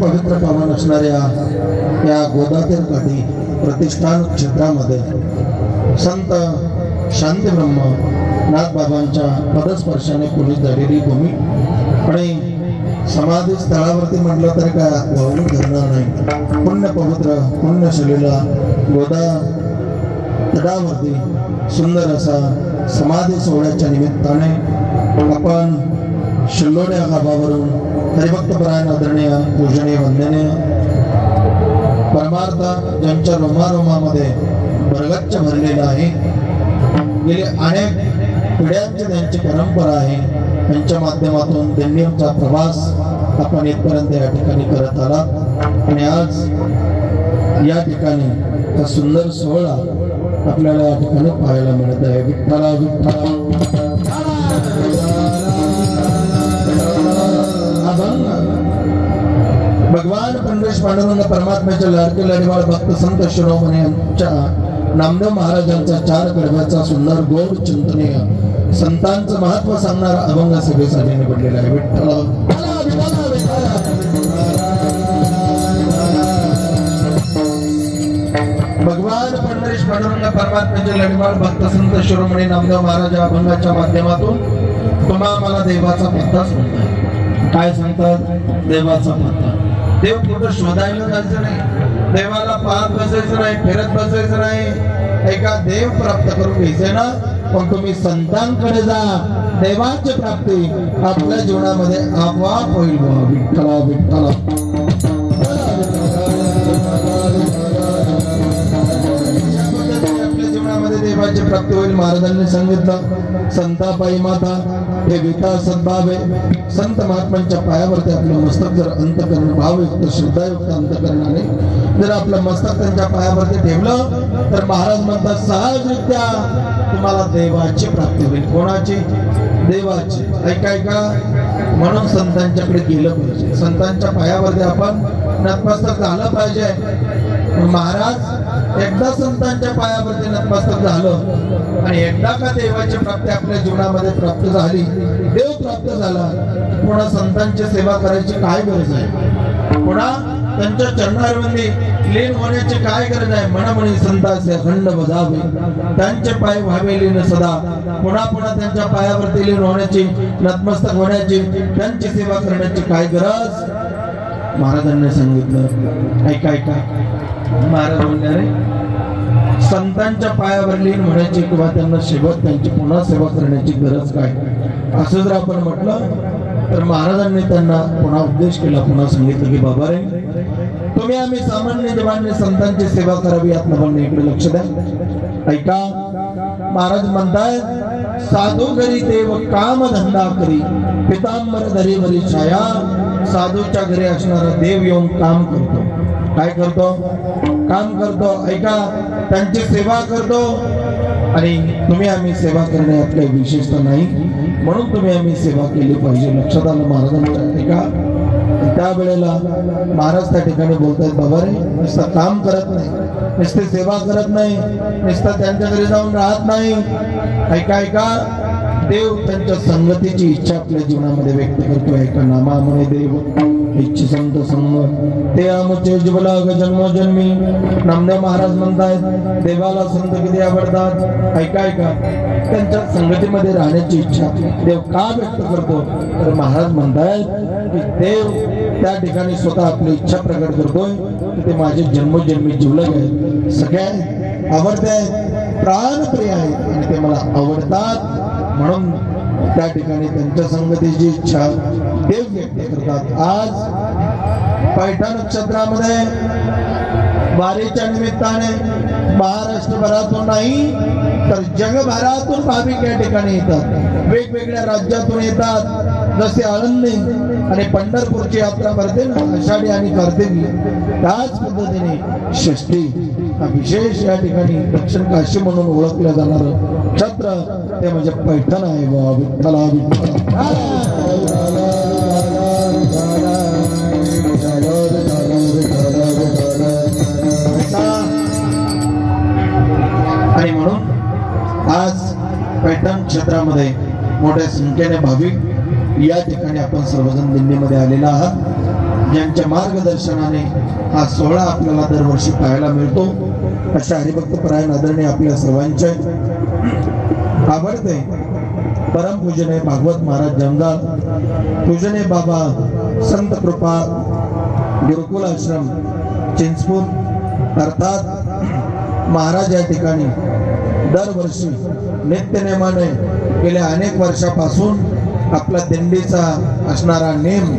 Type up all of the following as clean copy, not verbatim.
पवित्र पावन असणाऱ्या या गोदातीर काठी प्रतिष्ठान क्षेत्रामध्ये संत शांतीब्रह्म नाथबाबांच्या पदस्पर्शाने पुनीत झालेली भूमी आणि समाधी स्थळावरती म्हटलं तरी काय वाहून धरणार नाही. पुण्य पवित्र पुण्यशैलीला गोदा तटावरती सुंदर असा समाधी सोहळ्याच्या निमित्ताने आपण शिल्लोड्या गावावरून हरिभक्तपरायण आदरणीय पूजनीय वंदनीय परमार्थ ज्यांच्या रोमारोमामध्ये भरगच्च भरलेला आहे. गेली अनेक पिढ्यांची त्यांची परंपरा आहे. त्यांच्या माध्यमातून दिंडीचा प्रवास आपण इथपर्यंत या ठिकाणी करत आलात आणि आज या ठिकाणी हा सुंदर सोहळा आपल्याला या ठिकाणी पाहायला मिळत आहे. विठ्ठला विठ्ठला भगवान पंडित पांडुरंग परमात्म्याच्या लाडके लाडीवाळ भक्त संत शिरोमणी यांच्या नामदेव महाराजांचा 4 कडव्याचा सुंदर गोड चिंतनीय संतांचं महत्व सांगणारा अभंग सभेसाठी निवडलेला आहे. विठ्ठल भगवान पंडित पांडुरंग परमात्म्याचे लाडीवाळ भक्त संत शिरोमणी नामदेव महाराज अभंगाच्या माध्यमातून तुम्हा मला देवाचा पत्ता सांगताय. काय सांगतात? देवाचा पत्ता. देव कुठं शोधायला जायचं नाही, देवाला पाहत बसायचं नाही, फिरत बसायचं नाही. एका देव प्राप्त करून घ्यायचे ना, पण तुम्ही संतांकडे जा. देवाची प्राप्ती आपल्या जीवनामध्ये आपोआप होईल. विठ्ठला विठ्ठला आपल्या जीवनामध्ये देवाची प्राप्ती होईल. महाराजांनी सांगितलं संतापाई माता हे विकास सद्भाव आहे. संत महात्म्यांच्या पायावरती आपलं मस्तक जर अंतकरण भावयुक्त श्रद्धायुक्त अंतकरणाने जर आपलं मस्तक त्यांच्या पायावरती ठेवलं तर महाराज म्हणतात सहजरित्या तुम्हाला देवाची प्राप्ती होईल. कोणाची? देवाची. ऐका म्हणून संतांच्याकडे गेलं पाहिजे. संतांच्या पायावरती आपण नतमस्तक झालं पाहिजे. महाराज एकदा संतांच्या पायावरती नतमस्तक झालं आणि एकदा का देवाची प्राप्ती आपल्या जीवनामध्ये प्राप्त झाली, देव प्राप्त झाला, पुन्हा संतांची सेवा करायची काय गरज आहे? पुन्हा त्यांच्या चरणारवंदी लीन होण्याची काय गरज आहे? म्हणा संतांचे अखंड बजावे, त्यांचे पाय व्हावे लीन सदा. पुन्हा पुन्हा त्यांच्या पायावरती लीन होण्याची, नतमस्तक होण्याची, त्यांची सेवा करण्याची काय गरज? महाराजांनी सांगितलं. ऐका महाराज म्हणणारे संतांच्या पायावर लीन होण्याची किंवा त्यांना शेवट त्यांची पुन्हा सेवा करण्याची गरज काय? असं जर आपण म्हटलं तर महाराजांनी त्यांना पुन्हा उपदेश केला. पुन्हा सांगितलं की बाबा रे, तुम्ही आम्ही सामान्य जीवांनी संतांची सेवा करावी यात नव्हे, इकडे लक्ष द्या. ऐका महाराज म्हणताय साधू घरी देव काम धंदा करी, पितांबर धरी वरी छाया. साधूच्या घरी असणारा देव येऊन काम करतो. काय करतो? काम करतो. ऐका, त्यांची सेवा करतो. आणि तुम्ही आम्ही सेवा करणे आपल्या विशेषता नाही, म्हणून तुम्ही आम्ही सेवा केली पाहिजे. लक्षात आलं महाराजांच्या. ऐका त्यावेळेला महाराज त्या ठिकाणी बोलतायत बाबा रे, नुसतं काम करत नाही, नुसती सेवा करत नाही, नुसतं त्यांच्या घरी जाऊन राहत नाही. ऐका देव त्यांच्या संगतीची इच्छा आपल्या जीवनामध्ये व्यक्त करतो. ऐका नामामुळे देव इच्छी संत संग ते आमचे जीवलाग जन्मोजन्मी. नामदेव महाराज म्हणतायत देवाला संत किती आवडतात. ऐका त्यांच्या संगतीमध्ये राहण्याची इच्छा देव का व्यक्त करतो? तर महाराज म्हणतायत की देव त्या ठिकाणी स्वतः आपली इच्छा प्रकट करतोय की ते माझे जन्मोजन्मी जीवलग आहेत, सगळ्यात आवडते आहेत, प्राणप्रिय आहेत आणि ते मला आवडतात. म्हणून त्या ठिकाणी त्यांच्या संगतीची इच्छा देव व्यक्त करतात. आज पैठण नक्षत्रामध्ये वारीच्या निमित्ताने महाराष्ट्रभरातून नाही तर जगभरातून भाविक या ठिकाणी येतात. वेगवेगळ्या राज्यातून येतात. जसे आळंदी आणि पंढरपूरची यात्रा भरते ना आषाढी आणि कार्तिकी, त्याच पद्धतीने षष्ठी हा विशेष या ठिकाणी दक्षिण काशी म्हणून ओळखलं जाणारं छत्र ते म्हणजे पैठण आहे. विठ्ठला विठ्ठला. आणि म्हणून आज पैठण क्षेत्रामध्ये मोठ्या संख्येने भाविक या ठिकाणी आपण सर्वजण दिंडीमध्ये आलेला आहात. ज्यांच्या मार्गदर्शनाने हा सोहळा आपल्याला दरवर्षी पाहायला मिळतो अशा हरिभक्तपरायण आदरणीय आपल्या सर्वांचे आवडते परमपूजनीय भागवत महाराज जंगाल, पूजनीय बाबा संत कृपा गुरुकुल आश्रम चिंचपूर अर्थात महाराज या ठिकाणी दरवर्षी नित्यनेमाने गेल्या अनेक वर्षापासून आपला दिंडीचा असणारा नेम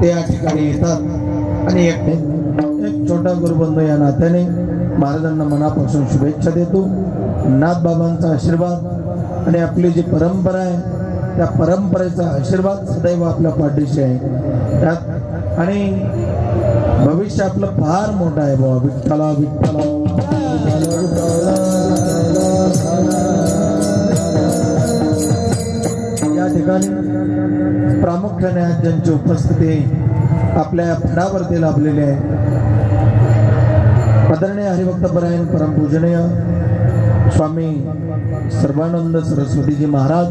ते या ठिकाणी येतात आणि एक छोटा गुरुबंधू या नात्याने महाराजांना मनापासून शुभेच्छा देतो. नाथबाबांचा आशीर्वाद आणि आपली जी परंपरा आहे त्या परंपरेचा आशीर्वाद सदैव आपल्या पाठीशी आहे त्यात आणि भविष्य आपलं फार मोठं आहे बाबा. विठ्ठला विठ्ठला या ठिकाणी प्रामुख्याने आज ज्यांची उपस्थिती आपल्या फडावरती लाभलेली आहे आदरणीय हरिभक्तपरायण परमपूजनीय स्वामी सर्वानंद सरस्वतीजी महाराज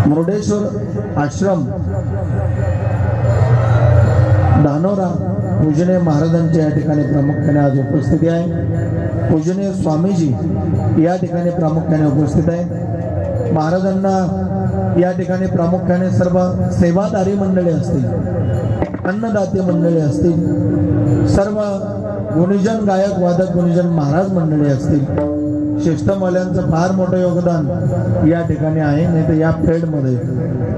मुर्डेश्वर आश्रम धानोरा पूजनीय महाराजांच्या या ठिकाणी प्रामुख्याने आज उपस्थिती आहे. पूजनीय स्वामीजी या ठिकाणी प्रामुख्याने उपस्थित आहे. महाराजांना या ठिकाणी प्रामुख्याने सर्व सेवादारी मंडळी असतील, अन्नदाते मंडळी असतील, सर्व गुणीजन गायक वादक गुणीजन महाराज मंडळी असतील, शिष्टमौल्यांचं फार मोठं योगदान या ठिकाणी आहे. नाही तर या फेडमध्ये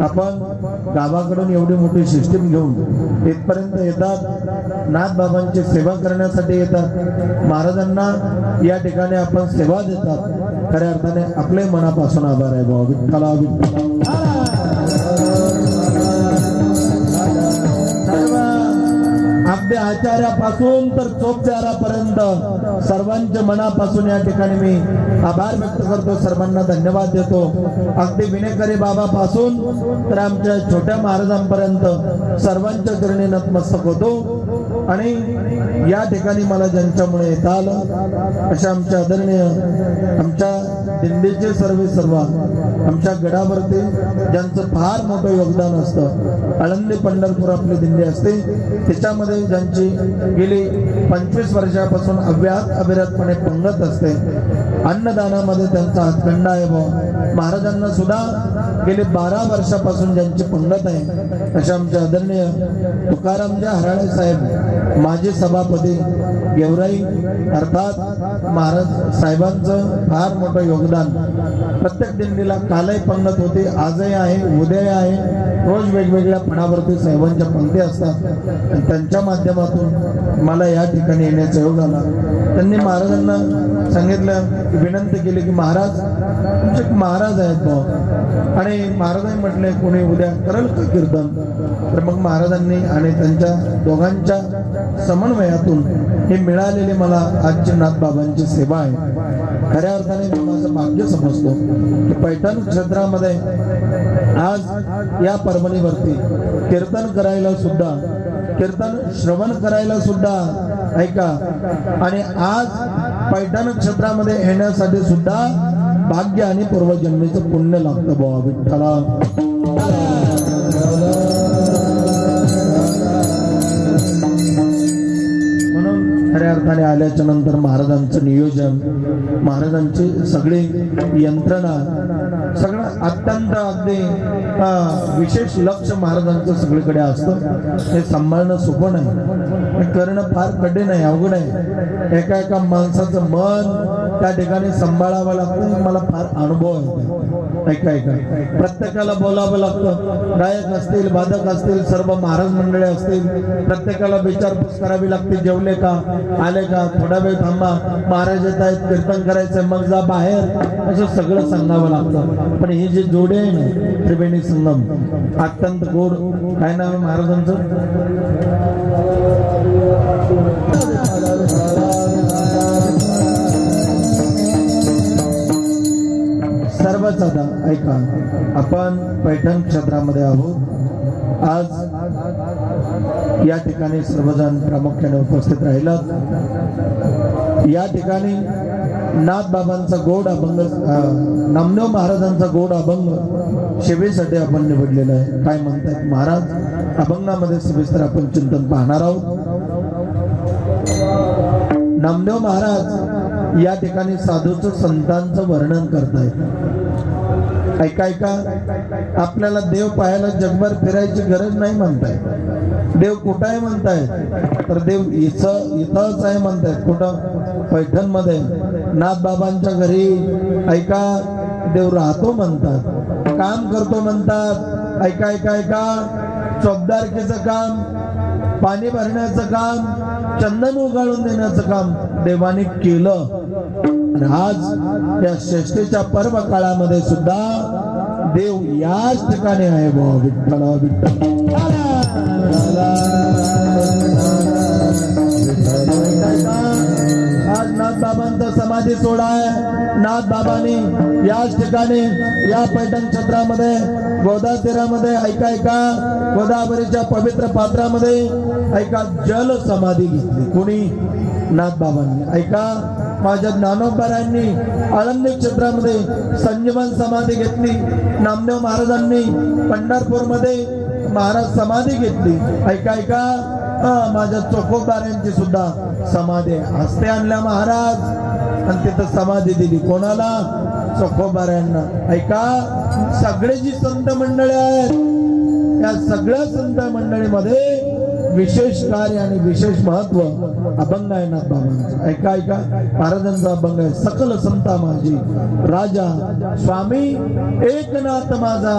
आपण गावाकडून एवढी मोठी सिस्टीम घेऊन इथपर्यंत येतात, नाथबाबांची सेवा करण्यासाठी येतात, महाराजांना या ठिकाणी आपण सेवा देतात. खऱ्या अर्थाने आपले मनापासून आभार आहे बाबा. विठ्ठला विठ्ठला अगदी आचार्यापासून तर चोपचारापर्यंत सर्वांच्या मनापासून या ठिकाणी मी आभार व्यक्त करतो, सर्वांना धन्यवाद देतो. अगदी विनेकरी बाबापासून तर आमच्या छोट्या महाराजांपर्यंत सर्वांच्या चरणी नतमस्तक होतो. आणि या ठिकाणी मला ज्यांच्यामुळे येता आलं अशा आमच्या आदरणीय आमच्या दिंडीचे सर्व आमच्या गडावरती ज्यांचं फार मोठं योगदान असतं, आळंदी पंढरपूर आपली दिंडी असते, त्याच्यामध्ये ज्यांची गेली 25 वर्षापासून अविरतपणे पंगत असते, अन्नदानामध्ये त्यांचा हातखंडा आहे भाऊ. महाराजांना सुद्धा गेली 12 वर्षापासून ज्यांची पंगत आहे अशा आमच्या आदरणीय तुकारामजी हराळे साहेब माजी सभापती गेवराई अर्थात महाराज साहेबांचं फार मोठं योगदान. प्रत्येक दिंडीला कालही पंगत होती, आजही आहे, उद्याही आहे. रोज वेगवेगळ्या फणावरती साहेबांच्या पंक्ती असतात आणि त्यांच्या माध्यमातून मला या ठिकाणी येण्याचा योग आला. त्यांनी महाराजांना सांगितलं, विनंती केली की महाराज तुमचे महाराज आहेत भाऊ, आणि महाराजांनी म्हटले कोणी उद्या करेल का कीर्तन. तर मग महाराजांनी आणि त्यांच्या दोघांच्या समन्वयातून हे मिळालेली मला आजची नाथबाबांची सेवा आहे. खऱ्या अर्थाने मी माझं भाग्य समजतो की पैठण क्षेत्रामध्ये आज या परभणीवरती कीर्तन करायला सुद्धा, कीर्तन श्रवण करायला सुद्धा ऐका, आणि आज पैठण क्षेत्रामध्ये येण्यासाठी सुद्धा भाग्य आणि पूर्वजन्मीचं पुण्य लागतं बाबा. विठ्ठला खऱ्या अर्थाने आल्याच्या नंतर महाराजांचं नियोजन, महाराजांची सगळी यंत्रणा, सगळं अत्यंत अगदी विशेष लक्ष महाराजांचं सगळीकडे असतं. हे सांभाळणं सोपं नाही, हे करणं फार कठीण आहे, अवघड आहे. एका एका माणसाचं मन त्या ठिकाणी सांभाळावं लागतं. मला फार अनुभव आहे. ऐका प्रत्येकाला बोलावं लागतं. गायक असतील, वादक असतील, सर्व महाराज मंडळी असतील, प्रत्येकाला विचारपूस करावी लागते. जेवले का, आले का, थोडा वेळ थांबा, महाराज येत आहेत, कीर्तन करायचंय, मग जा बाहेर, असं सगळं सांगावं लागतं. पण ही जी जोडी आहे ना, त्रिवेणी संगम, अत्यंत गोड. काय नाव आहे महाराजांचं? सर्वच आता ऐका, आपण पैठण क्षेत्रामध्ये आहोत. आज या ठिकाणी सर्वजण प्रामुख्याने उपस्थित राहिलात. या ठिकाणी नाथबाबांचा गोड अभंग, नामदेव महाराजांचा गोड अभंग सेवेसाठी आपण निवडलेला आहे. काय म्हणतात महाराज? अभंगामध्ये सविस्तर आपण चिंतन पाहणार आहोत. नामदेव महाराज या ठिकाणी साधूचं संतांचं वर्णन करतायत. ऐका आपल्याला देव पाहायला जगभर फिरायची गरज नाही म्हणताय. देव कुठं आहे म्हणतायत, तर देव इथंच आहे म्हणतायत. कुठं? पैठण मध्ये नाथ बाबांच्या घरी ऐका देव राहतो म्हणतात, काम करतो म्हणतात. ऐका चौबदारकीचं काम, पाणी भरण्याचं काम, चंदन उगाळून देण्याचं काम देवाने केलं. आणि आज या श्रेष्ठीच्या पर्व काळामध्ये सुद्धा देव याच ठिकाणी आहे. विठ्ठल विठ्ठल आज नाथ बाबांचा समाधी सोहळा आहे. नाथ बाबांनी याच ठिकाणी या पैठण क्षेत्रामध्ये गोदा तीरामध्ये ऐका गोदावरीच्या पवित्र पात्रामध्ये जल समाधी घेतली. कोणी? नाथ बाबांनी. माझ्या ज्ञानोबारायांनी आळंदी क्षेत्रामध्ये संजीवन समाधी घेतली. नामदेव महाराजांनी पंढरपूरमध्ये महाराज समाधी घेतली. माझ्या चोखोबारायांची सुद्धा समाधी हस्ते आणल्या महाराज आणि तिथं समाधी दिली. कोणाला? चोखोबारायांना. सगळे जी संत मंडळी आहेत या सगळ्या संत मंडळीमध्ये विशेष कार्य आणि विशेष महत्व अभंग आहे नाथ बाबांचा. महाराजांचा अभंग आहे. सकल संता माझी राजा स्वामी एकनाथ माझा.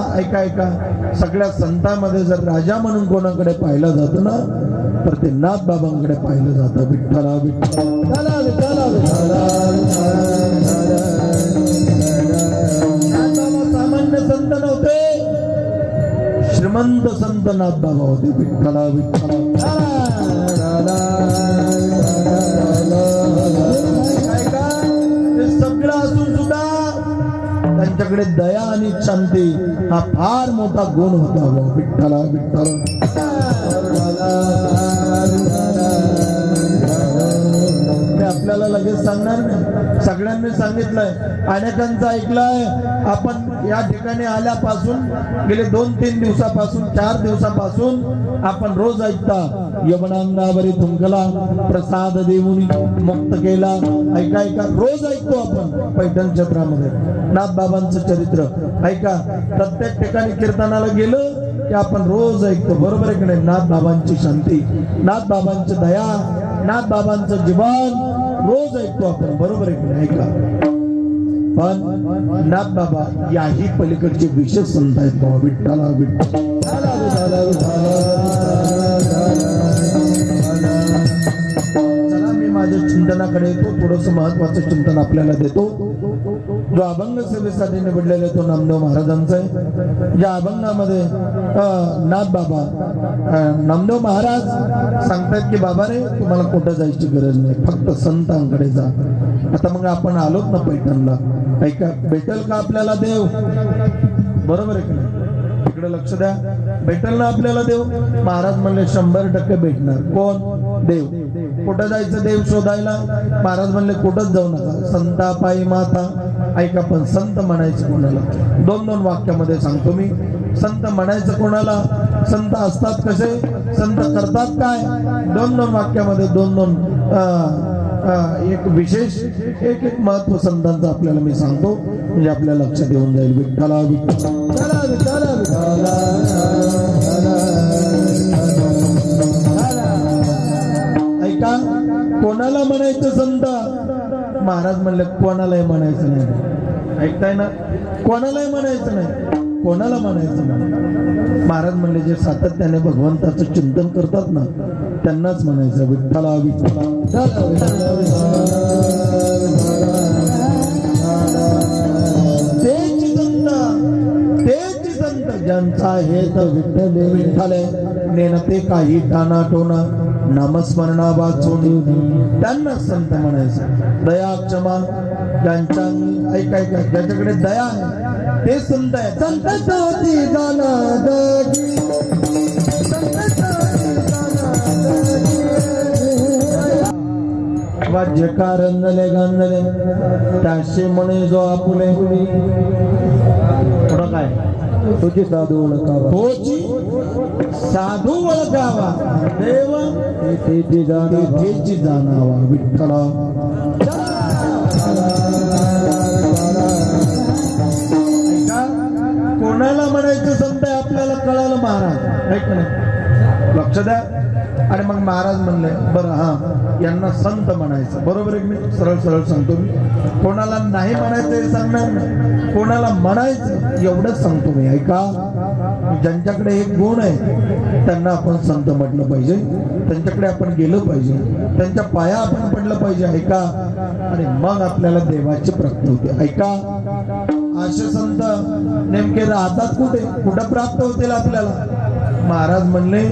सगळ्या संतांमध्ये जर राजा म्हणून कोणाकडे पाहिलं जातं ना तर ते नाथ बाबांकडे पाहिलं जातं. विठ्ठला विठ्ठल नाथ बाबा सामान्य संत नव्हते, श्रीमंत संत नाथ बाबा होते. विठ्ठला विठ्ठला हे सगळं असून सुद्धा त्यांच्याकडे दया आणि शांती हा फार मोठा गुण होता. विठ्ठला विठ्ठल आपल्याला लगेच सांगणार नाही. सगळ्यांनी सांगितलंय, अनेकांचं ऐकलंय. आपण या ठिकाणी आल्यापासून गेले 2-3 दिवसापासून 4 दिवसापासून आपण रोज ऐकता यवनांगावरी तुंकला प्रसाद देऊनी मुक्त केला. रोज ऐकतो आपण पैठण क्षेत्रामध्ये नाथ बाबांचं चरित्र. प्रत्येक ठिकाणी कीर्तनाला गेलं की आपण रोज ऐकतो. बरोबर आहे की नाही? नाथ बाबांची शांती, नाथ बाबांची दया, नाथ बाबांचं जीवन रोज ऐकतो आपण. बरोबर आहे की नाही? पण नाथ बाबा याही पलीकडचे विशेष संत आहेत. विठ्ठला विठ्ठल चला मी माझ्या चिंतनाकडे येतो. थोडस महत्वाचं चिंतन आपल्याला देतो. जो अभंग सेवेसाठी निवडलेला तो नामदेव महाराजांचा आहे. या अभंगामध्ये नाथ बाबा नामदेव महाराज सांगतात की बाबा रे तुम्हाला कुठं जायची गरज नाही, फक्त संतांकडे जा. आता मग आपण आलोत ना पैठणला, भेटेल का आपल्याला देव? बरोबर आहे का? इकडे लक्ष द्या. भेटेल ना आपल्याला देव? महाराज म्हणले 100% भेटणार. कोण? देव. कुठं जायचं देव शोधायला? महाराज म्हणले कुठंच जाऊ नका, संता पायी माता. पण संत म्हणायचं कोणाला? 2-2 वाक्यामध्ये सांगतो मी. संत म्हणायचं कोणाला? संत असतात कसे? संत करतात काय? 2-2 वाक्यामध्ये 2-2 एक विशेष एक महत्व संतांचं आपल्याला मी सांगतो, म्हणजे आपल्या लक्षात येऊन जाईल. विठ्ठला विठ्ठला कोणाला म्हणायचं संत? महाराज म्हणले कोणालाही म्हणायचं नाही. ऐकताय ना? कोणालाही म्हणायचं नाही. कोणाला म्हणायचं नाही. महाराज म्हणले जे सातत्याने भगवंताचं चिंतन करतात ना त्यांनाच म्हणायचं. विठ्ठला विठ्ठला तेच संत ज्यांचा हेत विठ्ठल विठ्ठल नेनते काही टाना टोना नामस्मरणा वाचून त्यांना संत म्हणायचं. दया क्षमा ज्यांच्या ज्याच्याकडे दया आहे ते संत आहे. संत वाद्य कारंजले गांजले त्याशी म्हणे जो आपुले थोडं काय तुझी साधू तोची साधू ओळखावा देव तेथेची जाणावा विठ्ठला कोणाला म्हणायचं संत आहे आपल्याला कळालं महाराज ऐक नाही लक्ष द्या. आणि मग महाराज म्हणले बरं हा यांना संत म्हणायचं बरोबर आहे. मी सरळ सरळ सांगतो मी कोणाला नाही म्हणायचं हे सांगणार नाही कोणाला म्हणायचं एवढंच सांगतो मी. ऐका ज्यांच्याकडे एक गुण आहे त्यांना आपण संत म्हटलं पाहिजे त्यांच्याकडे आपण गेलं पाहिजे त्यांच्या पाया आपण पडलं पाहिजे. ऐका आणि मग आपल्याला देवाची प्राप्ती होते. ऐका असे संत नेमके राहतात कुठे कुठं प्राप्त होतील आपल्याला. महाराज म्हणले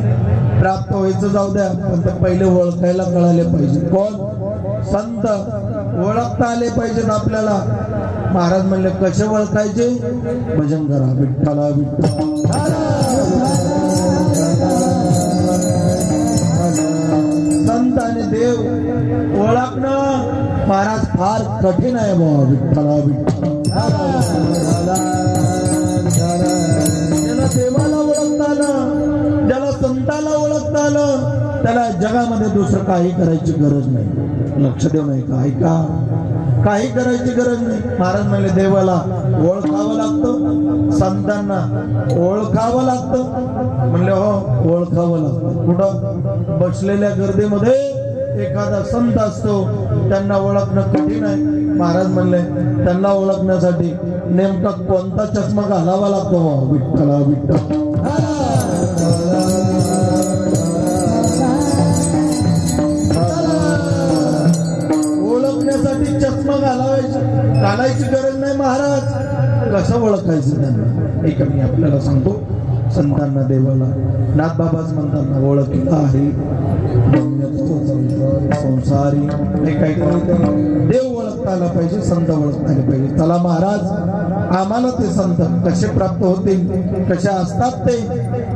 प्राप्त व्हायचं जाऊ द्या पण ते पहिले ओळखायला कळाले पाहिजे. कोण संत ओळखता आले पाहिजेत आपल्याला. महाराज म्हणले कसे ओळखायचे भजन करा विठ्ठला विठ्ठला. संत आणि देव ओळखणं महाराज फार कठीण आहे बाबा विठ्ठला विठ्ठला. ज्याला देवाला ओळखता आलं ज्याला संताला ओळखता आलं त्याला जगामध्ये दुसरं काही करायची गरज नाही. लक्ष देऊ नाही का. ऐका काही करायची गरज नाही. महाराज म्हणले देवाला ओळखावं लागतं संतांना ओळखावं लागतं. म्हणले हो ओळखावं लागतं. कुठं बसलेल्या गर्दीमध्ये एखादा संत असतो त्यांना ओळखणं कठीण आहे. महाराज म्हणले त्यांना ओळखण्यासाठी नेमका कोणता चष्मा घालावा लागतो विठ्ठला विठ्ठला. ओळखण्यासाठी चष्मा घालायची गरज नाही. महाराज कसं ओळखायचं त्यांना एक मी आपल्याला सांगतो. संतांना देवाला नाथबाबाच म्हणताना ओळखीला आहे संसारी देव ओळखता आला पाहिजे संत ओळखता आले पाहिजे. चला महाराज आम्हाला ते संत कसे प्राप्त होतील कसे असतात ते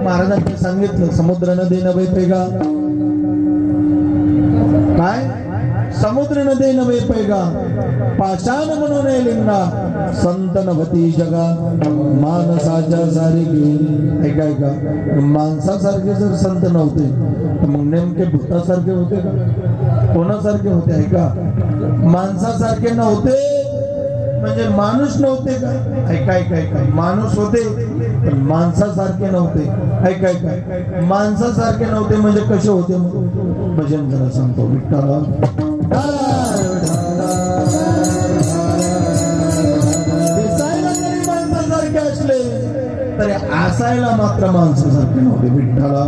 महाराजांनी सांगितलं. समुद्र नदी नवे पैगा काय समुद्र नदी नवे पैगा पाषाण म्हणून लिंगा संत नवती जगा मानसाच्या सारी गेली. ऐका ऐका माणसासारखे जर संत नव्हते तर मग नेमके भूतासारखे होते का कोणासारखे होते. ऐका माणसासारखे नव्हते म्हणजे माणूस नव्हते का. ऐका ऐका ऐका माणूस होते पण माणसासारखे नव्हते. ऐका ऐका माणसासारखे नव्हते म्हणजे कसे होते. भजन करा सांगतो विठ्ठला. दिसायला जरी माणसासारखे असले तरी असायला मात्र माणसासारखे नव्हते विठ्ठला.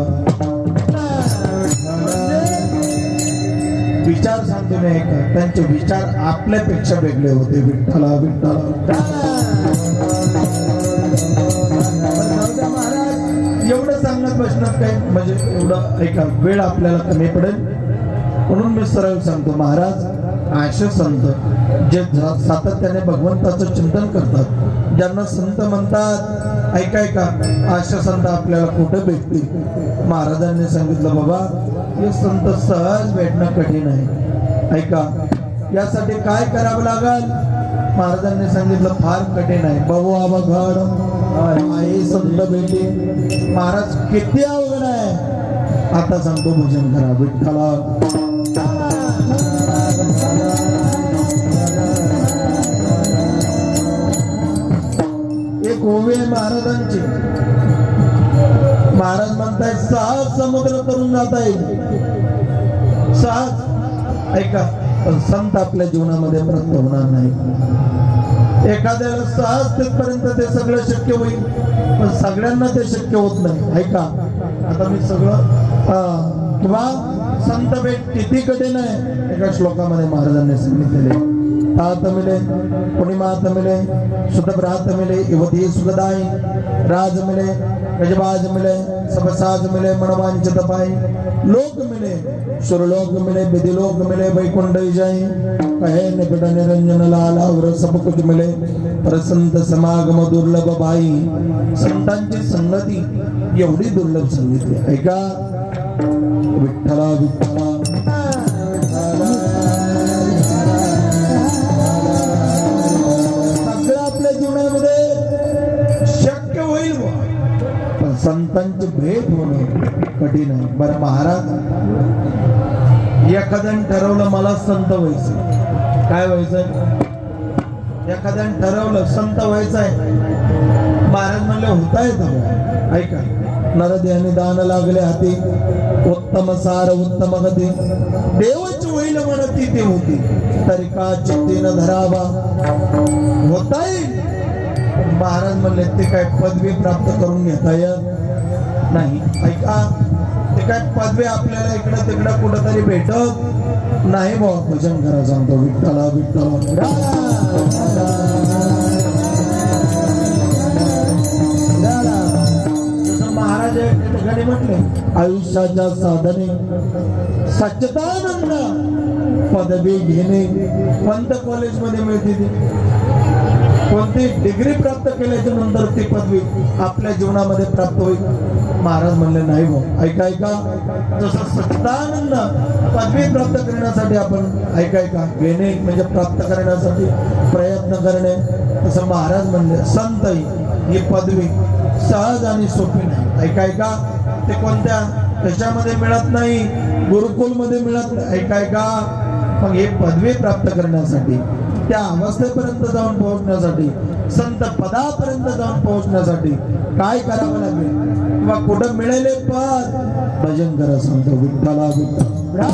विचार सांगतो मी ऐका त्यांचे विचार आपल्यापेक्षा वेगळे होते विठ्ठला विठ्ठला. महाराज एवढं सांगत बसणार काय म्हणजे एवढं ऐका वेळ आपल्याला कमी पडेल म्हणून मी सरळ सांगतो. महाराज असे संत जे सातत्याने भगवंताचं चिंतन करतात ज्यांना संत म्हणतात. ऐका ऐका असे संत आपल्याला कुठे भेटतील. महाराजांनी सांगितलं बाबा हे संत सहज भेटणं कठीण आहे. ऐका यासाठी काय करावं लागेल. महाराजांनी सांगितलं फार कठीण आहे. भाऊ अवघड आहे संत भेटी. महाराज किती अवघड आहे आता सांगतो. भजन करा विठ्ठला. एक ओवी आहे महाराजांची. महाराज म्हणतायत सहज समुद्र करून जाता येईल सहज. ऐका पण संत आपल्या जीवनामध्ये प्राप्त होणार नाही. एखाद्याला सहज तिथपर्यंत ते सगळं शक्य होईल पण सगळ्यांना ते शक्य होत नाही. ऐका आता मी सगळं किंवा संत भेट किती कठीण आहे एका श्लोकामध्ये महाराजांनी सांगितलेले. तात मिले पूर्णिमात मिले सुतभ्रात मिले युवती सुखदाई राज मिले गजबाज मिले सब साज मिले मनवांचित पाई लोक मिले सुरलोक मिले विधिलोक मिले वैकुंठ जाई कहे निकट निरंजन लाल और सब कुछ मिले पर संत समागम दुर्लभ बाई. संतांची संगती एवढी दुर्लभ सांगितली. ऐका विठ्ठला विठ्ठला. सगळं आपल्या जीवनामध्ये शक्य होईल पण संतांची भेट होणं कठीण आहे. बरं महाराज, एखाद्याने ठरवलं मला संत व्हायचं, काय व्हायचंय? एखाद्याने ठरवलं संत व्हायचंय, महाराज म्हणले होता येतं. ऐका, नरदेहाने दान लागले हाती, उत्तम सार उत्तम गती, देवच होईल म्हणती ते होती, तरी का चित्तीनं धरावा होता येईल. महाराज म्हणले ते काय पदवी प्राप्त करून घेता येत नाही. ऐका, ते काय पदवी आपल्याला इकडं तिकडं कुठंतरी भेटत नाही. भाऊ भजन करा सांगतो, विठ्ठला विठ्ठला. महाराज ठिकाणी म्हटले, आयुष्याच्या साधने सच्चिदानंद पदवी घेणे कोणत्या कॉलेजमध्ये मिळते ती? कोणती डिग्री प्राप्त केल्याच्या नंतर ती पदवी आपल्या जीवनामध्ये प्राप्त होईल? महाराज म्हणले नाही भाऊ. ऐका, जसं सच्चिदानंद पदवी प्राप्त करण्यासाठी आपण ऐका घेणे म्हणजे प्राप्त करण्यासाठी प्रयत्न करणे, तसं महाराज म्हणले संत ही पदवी सहज आणि सोपी नाही. ऐका, ते कोणत्या कशामध्ये मिळत नाही? गुरुकुलमध्ये मिळत नाही. ऐका, मग हे पदवी प्राप्त करण्यासाठी, त्या अवस्थेपर्यंत जाऊन पोहोचण्यासाठी, संत पदापर्यंत जाऊन पोहोचण्यासाठी काय करावं लागेल किंवा कुठं मिळेल पद? भजन करा सांगतो, विठ्ठला विठ्ठला.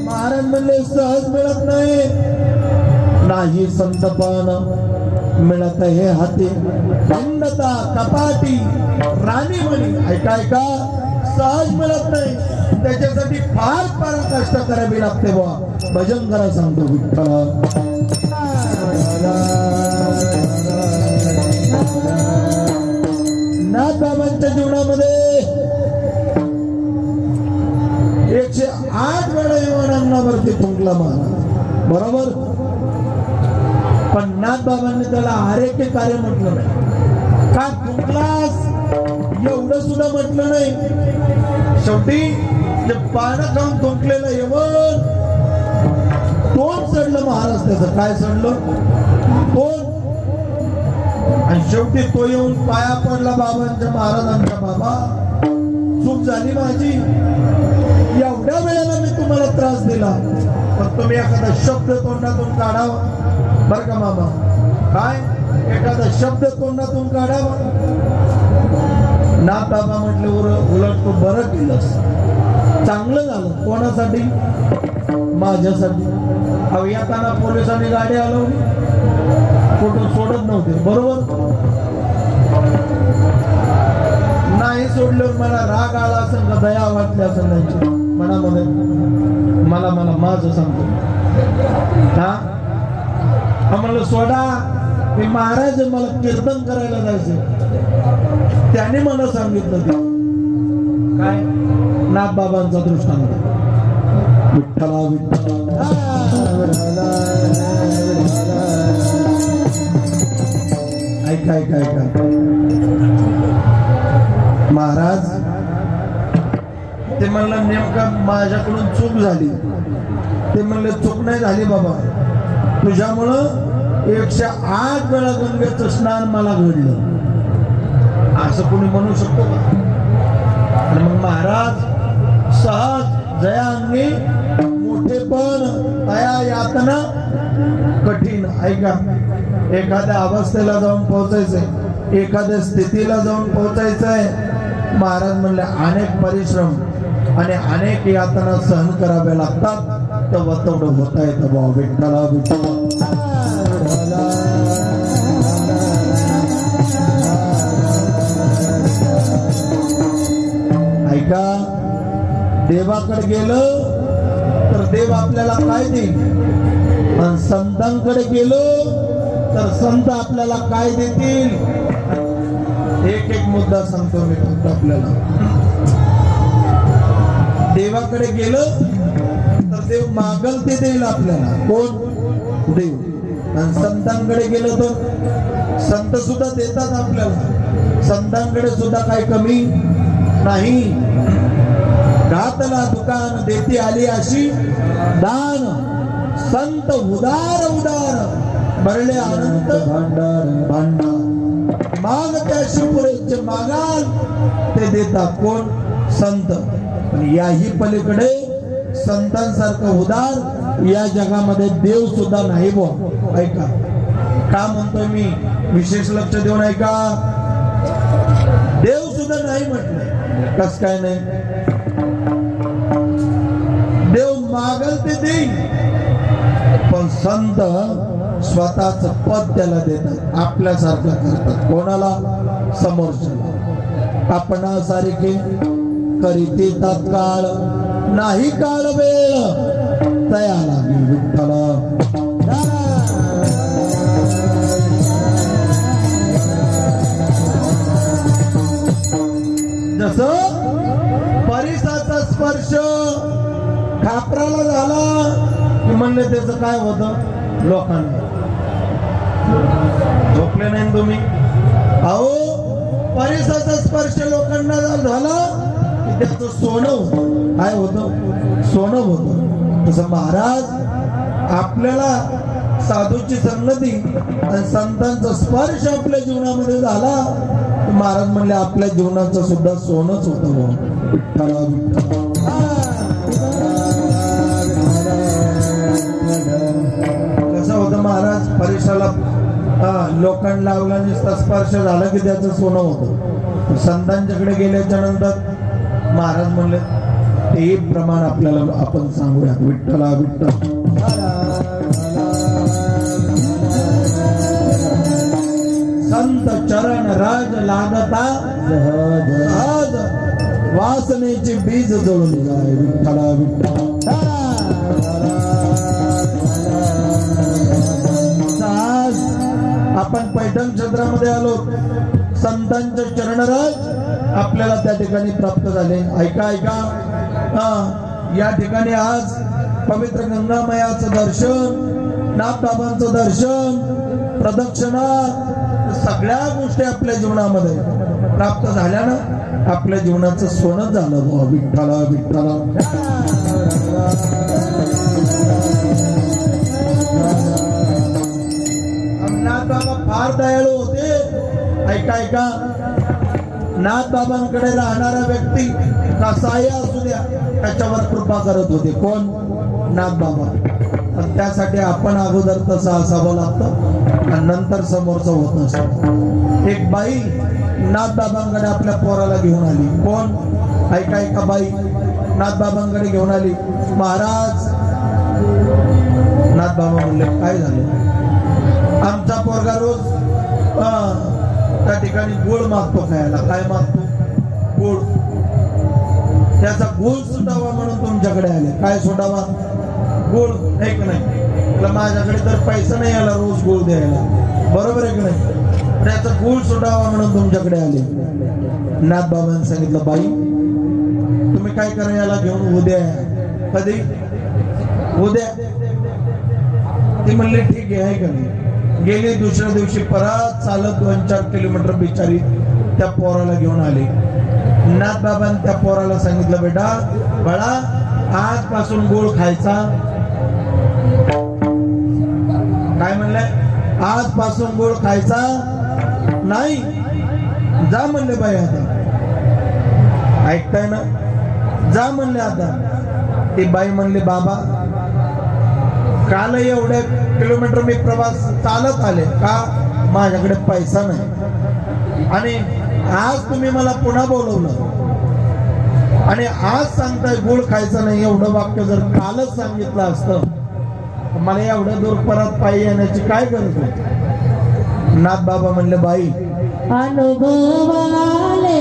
महाराज म्हणले सहज मिळत नाही संतपण मिळत हे हाती, खंडता कपाटी राणी म्हणी. ऐका, सहज मिळत नाही, त्याच्यासाठी फार फार कष्ट करावे लागते. बुवा भजन करा सांगतो, विठ्ठला. नाथबाबांच्या जीवनामध्ये 108 वेळा विमानांवरती फुंकला महाराज, बरोबर. पण नाथबाबांनी त्याला आरेख्य कार्य म्हटलं नाही. का फुंकलास एवढं सुद्धा म्हटलं नाही. शेवटी जे पानं खाऊन थुंकलेलं येऊन तोंड चढलं महाराज, त्याचं काय चढलं? तोंड. आणि शेवटी तो येऊन पाया पडला बाबांच्या, महाराजांच्या. बाबा, चूक झाली माझी, एवढ्या वेळेला मी तुम्हाला त्रास दिला, पण तुम्ही एखादा शब्द तोंडातून काढावा. बर का मामा, काय एखादा शब्द तोंडातून काढावा. नाथ बाबा म्हटले, उलट तू बरं केलंस, चांगलं झालं. कोणासाठी? माझ्यासाठी. अहो, येताना पोलिसांनी गाडी हलवली, कुठून सोडत नव्हते, बरोबर. नाही सोडल्यावर मला राग आला असेल का दया वाटली असेल त्यांची मनामध्ये? मला माझं सांगतो, हा आम्हाला सोडा, मी महाराज मला कीर्तन करायला जायचं, त्याने मला सांगितलं. ते काय? नाथबाबांचा दृष्टांत, विठ्ठला विठ्ठला. ऐका, महाराज ते म्हणलं नेमकं माझ्याकडून चूक झाली. ते म्हणले चूक नाही झाली बाबा, तुझ्यामुळं 108 वेळा गंगेचं स्नान मला घडलं. असं कोणी म्हणू शकतो का? आणि मग महाराज सहज जया अंगी मोठेपण, तया यातना कठीण. ऐका, एखाद्या अवस्थेला जाऊन पोहोचायचंय, एखाद्या स्थितीला जाऊन पोहोचायचंय, महाराज म्हणले अनेक परिश्रम आणि अनेक यातना सहन कराव्या लागतात, तेव्हा तेवढं होता येतं. भाऊ विठ्ठला विठ्ठला. ऐका, देवाकडे गेलं तर देव आपल्याला काय देईल, आणि संतांकडे गेलो तर संत आपल्याला काय देतील? एक मुद्दा सांगतो मी फक्त आपल्याला. देवाकडे गेलं तर देव मागल ते देईल आपल्याला. कोण? देव. आणि संतांकडे गेलो तर संत सुद्धा देतात आपल्याला. संतांकडे सुद्धा काही कमी नाही. घातला दुकान देती आली अशी दान, संत उदार उदार भरले अनंत भांडार माग त्या शिवपुरेचे मागाल ते देतात कोण? संत. आणि याही पलीकडे संतांसारखं उदार या जगामध्ये देव सुद्धा नाही बुवा. ऐका का म्हणतोय मी, विशेष लक्ष देऊन ऐका. देव सुद्धा नाही म्हटलं. कस काय नाही? देव मागल ते देईल, पण संत स्वतःच पद त्याला देतात, आपल्यासारखं करतात. कोणाला? समोरच्याला. आपणासारखे करीते तत्काळ नाही काळ वेळ तया लागी विठ्ठल. जसं परिसाचा स्पर्श खापराला झाला की म्हणले त्याचं काय होतं? लोकांना झोपले नाही तुम्ही? अहो परिसाचा स्पर्श लोकांना झाला की त्याचं सोनं होतं. काय होतं? सोनं होतं. तसं महाराज आपल्याला साधूची संगती आणि संतांचा स्पर्श आपल्या जीवनामध्ये झाला, महाराज म्हणले आपल्या जीवनाचं सुद्धा सोनच होतं. कसं होतं महाराज? परिसराला लोकांना लावला नुसता स्पर्श झाला की त्याचं सोनं होतं. संतांच्याकडे गेल्याच्या नंतर महाराज म्हणले ते प्रमाण आपल्याला आपण सांगूया. विठ्ठला विठ्ठल. संत चरण राज लागता सहज वासनेचे बीज जळून जाय. विठ्ठला विठ्ठल. आपण पैठण क्षेत्रामध्ये आलो. संतांचे चरणराज आपल्याला त्या ठिकाणी प्राप्त झाले. ऐका ऐका, या ठिकाणी आज पवित्र गंगामयाचं दर्शन, नाथबाबांचं दर्शन, प्रदक्षिणा, सगळ्या गोष्टी आपल्या जीवनामध्ये प्राप्त झाल्या ना, आपल्या जीवनाचं सोनं झालं. विठ्ठला विठ्ठला. नाथबाबा फार दयाळू होते. ऐका ऐका, नाथबाबांकडे राहणारा व्यक्ती कसाही असू द्या त्याच्यावर कृपा करत होते. कोण? नाथबाबा. पण त्यासाठी आपण अगोदर तसं असावं लागतं आणि नंतर समोरचं होत असतं. एक बाई नाथबाबांकडे आपल्या पोराला घेऊन आली. कोण? ऐका ऐका, बाई नाथबाबांकडे घेऊन आली. महाराज, नाथबाबा म्हणले काय झालं? आमचा पोरगा रोज त्या ठिकाणी गुळ मागतो खायला. काय मागतो? गुळ. त्याचा गुळ सुटावा म्हणून तुमच्याकडे आले. काय सुटावा? गुळ. एक नाही, माझ्याकडे तर पैसा नाही आला रोज गुळ द्यायला. बरोबर आहे की नाही? त्याचा गुळ सुटावा म्हणून तुमच्याकडे आले. नाथबाबांनी सांगितलं बाई तुम्ही काय करा, याला घेऊन उद्या. कधी? उद्या. ती म्हणली ठीक आहे का नाही. गेली दुसऱ्या दिवशी परत चालत 2-4 किलोमीटर बिचारी त्या पोराला घेऊन आली. नाथबाबांनी त्या पोराला सांगितलं बेटा बाळा आजपासून गोळ खायचा. काय म्हणले? आजपासून गोळ खायचा नाही. जा म्हणले बाई. आता ऐकताय ना? जा म्हणले. आता ती बाई म्हणली बाबा काल एवढे किलोमीटर मी प्रवास चालत आले का? माझ्याकडे पैसा नाही आणि आज तुम्ही मला पुन्हा बोलवलं आणि आज सांगताय गुळ खायचा नाही. एवढं वाक्य जर कालच सांगितलं असतं मला एवढ्या दूर परत पायी येण्याची काय गरज होती? नाथबाबा म्हणले बाई अनुभवाले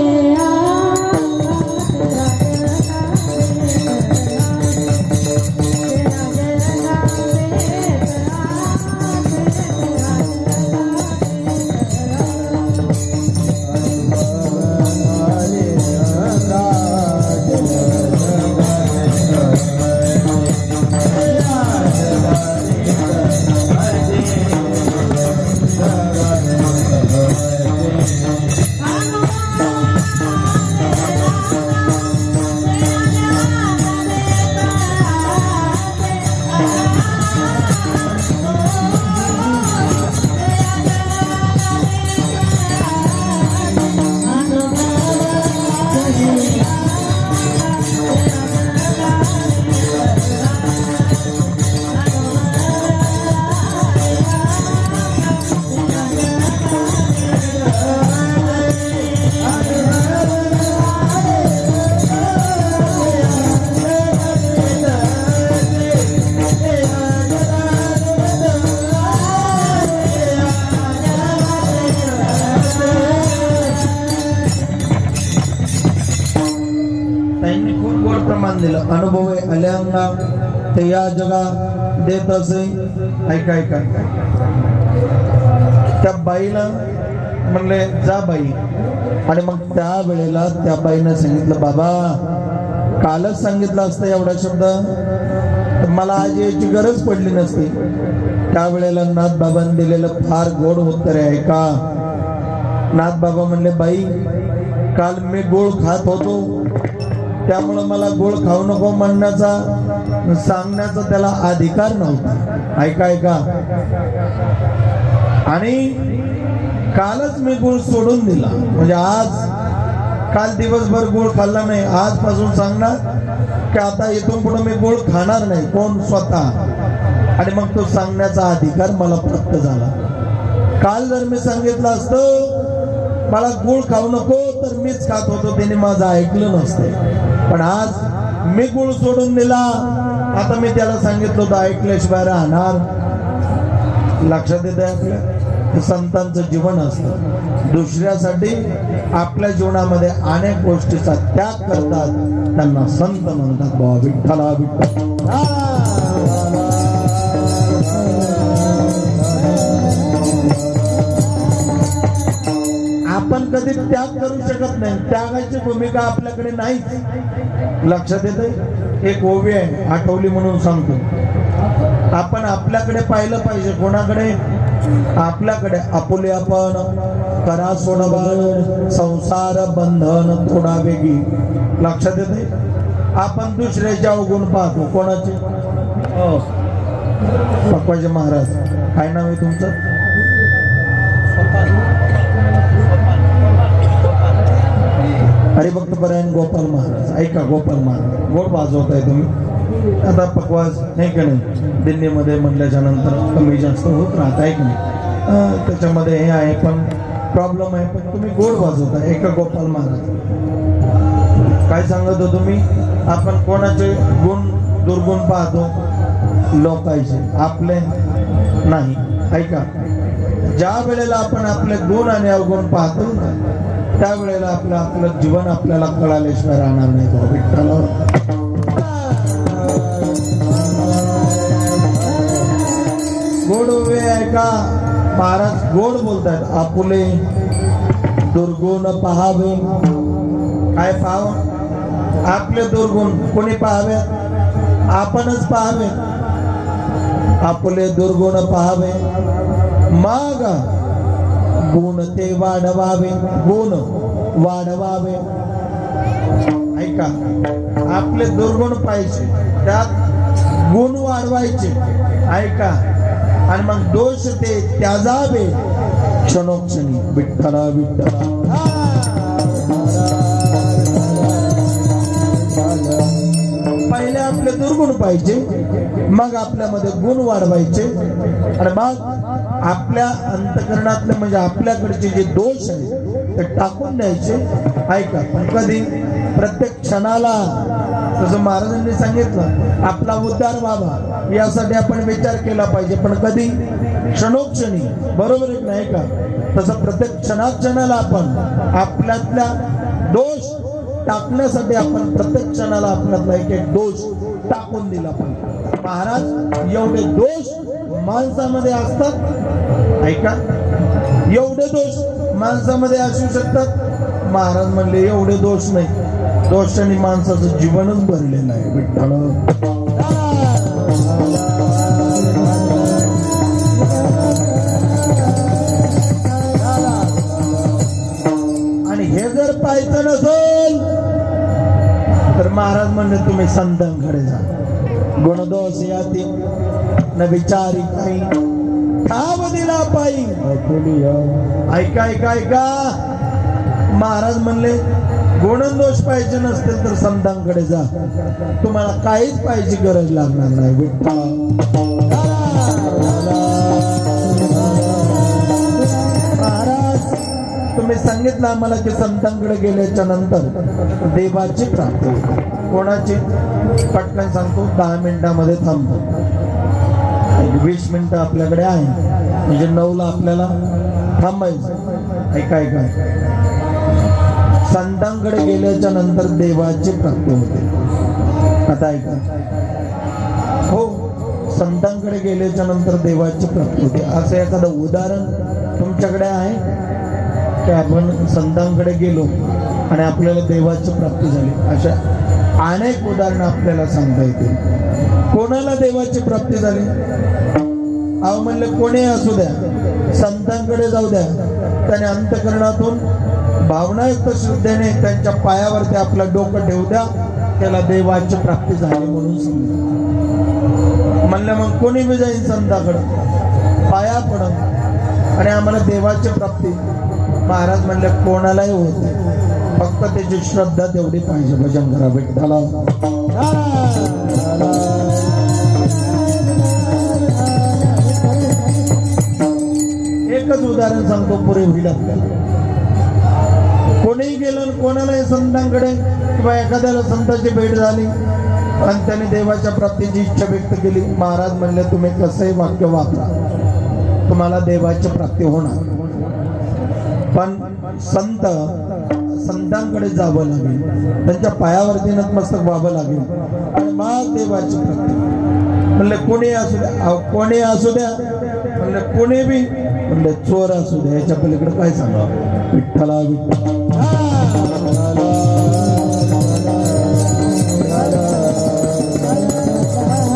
दान दिलं अनुभव आल्यांगा ते या जगा देत असे. ऐका ऐका त्या बाईला म्हणले जा बाई. आणि मग त्या वेळेला त्या बाईनं सांगितलं बाबा कालच सांगितलं असतं एवढा शब्द तर मला आज याची गरज पडली नसती. त्यावेळेला नाथ बाबांनी दिलेलं फार गोड उत्तर आहे. ऐका नाथ बाबा म्हणले बाई काल मी गोळ खात होतो त्यामुळं मला गोळ खाऊ नको म्हणण्याचा सांगण्याचा त्याला अधिकार नव्हता. ऐका ऐका आणि कालच मी गुळ सोडून दिला म्हणजे आज काल दिवसभर गुळ खाल्ला नाही आजपासून सांगणार की आता इथून पुढे मी गुळ खाणार नाही. कोण स्वतः. आणि मग तो सांगण्याचा अधिकार मला प्राप्त झाला. काल जर मी सांगितलं असतं मला गुळ खाऊ नको तर मीच खात होतो त्याने माझं ऐकलं नसतं. पण आज मी गुळ सोडून दिला आता मी त्याला सांगितलं होतं ऐकल्याशिवाय राहणार. लक्षात येत आहे आपल्या संतांचं जीवन असतं दुसऱ्यासाठी आपल्या जीवनामध्ये अनेक गोष्टीचा त्याग करतात त्यांना संत म्हणतात. बाबा विठ्ठला विठ्ठल. आपण कधी त्याग करू शकत नाही त्यागाची भूमिका आपल्याकडे नाही. लक्षात येते एक ओवी आहे आठवली म्हणून सांगतो. आपण आपल्याकडे पाहिलं पाहिजे कोणाकडे आपल्याकडे आपुले आपण करा सोडवण संसार बंधन थोडा वेगळी. लक्षात येते आपण दुसऱ्याचे अवगुण पाहतो. कोणाचे पक्वाचे महाराज काय नाव आहे तुमचं हरिभक्त परायण गोपाल महाराज. ऐका गोपाल महाराज गोड वाजवताय तुम्ही. आता पकवाज नाही का नाही दिल्लीमध्ये म्हणल्याच्या नंतर कमी जास्त होत राहत आहे की नाही त्याच्यामध्ये हे आहे पण प्रॉब्लेम आहे पण तुम्ही गोड वाजवता. ऐका गोपाल महाराज काय सांगत हो तुम्ही आपण कोणाचे गुण दुर्गुण पाहतो लोकांचे आपले नाही. ऐका ज्या वेळेला आपण आपले गुण आणि अवगुण पाहतो त्यावेळेला आपलं जीवन आपल्याला कळाल्याशिवाय राहणार नाही. विठ्ठल गोड उभे ऐका महाराज गोड बोलतात. आपुले दुर्गुण पहावे. काय पाहावं आपले दुर्गुण कोणी पाहावे आपणच पाहावे. आपुले दुर्गुण पहावे मग गुण ते वाढवावे. गुण वाढवावे. ऐका आपले दुर्गुण पाहिजे त्यात गुण वाढवायचे. ऐका आणि मग दोष ते त्याजावे क्षणोक्षणी. विठ्ठला विठ्ठला. पहिले आपले दुर्गुण पाहिजे मग आपल्यामध्ये गुण वाढवायचे आणि मग आपल्या अंतकरणातले म्हणजे आपल्याकडचे जे दोष आहे ते टाकून द्यायचे. ऐका पण कधी प्रत्येक क्षणाला जसं महाराजांनी सांगितलं आपला उद्धार व्हावा यासाठी आपण विचार केला पाहिजे पण कधी क्षणोक्षणी. बरोबर आहे नाही का. तसं प्रत्येक क्षणाक्षणाला आपण आपल्यातल्या दोष टाकण्यासाठी आपण प्रत्येक क्षणाला आपल्यातला एक एक दोष टाकून दिला पाहिजे. महाराज एवढे दोष माणसामध्ये असतात. ऐका एवढे दोष माणसामध्ये असू शकतात. महाराज म्हणले एवढे दोष नाही दोषांनी माणसाचं जीवनच भरलेलं आहे. विठ्ठल आणि हे जर पाहायचं नसेल तर महाराज म्हणले तुम्ही संतांकडे जा. गुणदोष याती न विचारी काही ठाव दिला पायी. ऐका ऐका ऐका महाराज म्हणले गुणदोष पाहिजे नसतील तर संतांकडे जा तुम्हाला काहीच पाहिजे गरज लागणार नाही. महाराज तुम्ही सांगितलं आम्हाला की संतांकडे गेल्याच्या नंतर देवाची प्राप्ती. कोणाची पटकन सांगतो 10 मिनिटांमध्ये थांबतो. 20 मिनिटं आपल्याकडे आहे म्हणजे 9ला आपल्याला थांबायचं. ऐका ऐका संतांकडे गेल्याच्या नंतर देवाची प्राप्ती होते. आता ऐका, हो संतांकडे गेल्याच्या नंतर देवाची प्राप्ती होते असं एखादं उदाहरण तुमच्याकडे आहे की आपण संतांकडे गेलो आणि आपल्याला देवाची प्राप्ती झाली? अशा अनेक उदाहरणं आपल्याला सांगता येतील. कोणाला देवाची प्राप्ती झाली? अहो म्हणले कोणी असू द्या, संतांकडे जाऊ द्या, त्याने अंतःकरणातून भावनायुक्त श्रद्धेने त्यांच्या पायावरती आपलं डोकं ठेवू द्या, त्याला देवाची प्राप्ती झाली म्हणून समजा. म्हणलं मग कोणी बी जाईल संताकडं, पाया पडत आणि आम्हाला देवाची प्राप्ती. महाराज म्हणले कोणालाही होते, फक्त त्याची श्रद्धा तेवढी पाहिजे. भजन करा विठ्ठला. एकच उदाहरण सांगतो, पुरे होईल आपल्याला. कोणीही गेलं, कोणालाही संतांकडे किंवा एखाद्याला संतांची भेट झाली आणि त्याने देवाच्या प्राप्तीची इच्छा व्यक्त केली. महाराज म्हणले तुम्ही कसंही वाक्य वापरा, तुम्हाला देवाची प्राप्ती होणार. पण संतांकडे जावं लागेल, त्यांच्या पायावरती नतमस्तक व्हावं लागेल आणि मग देवाची प्राप्ती. म्हणले कोणी असू द्या, कोणी असू द्या, म्हणले कोणी बी, म्हणले चोर असू द्या, याच्या पलीकडे काय सांगा. विठ्ठला विठ्ठला.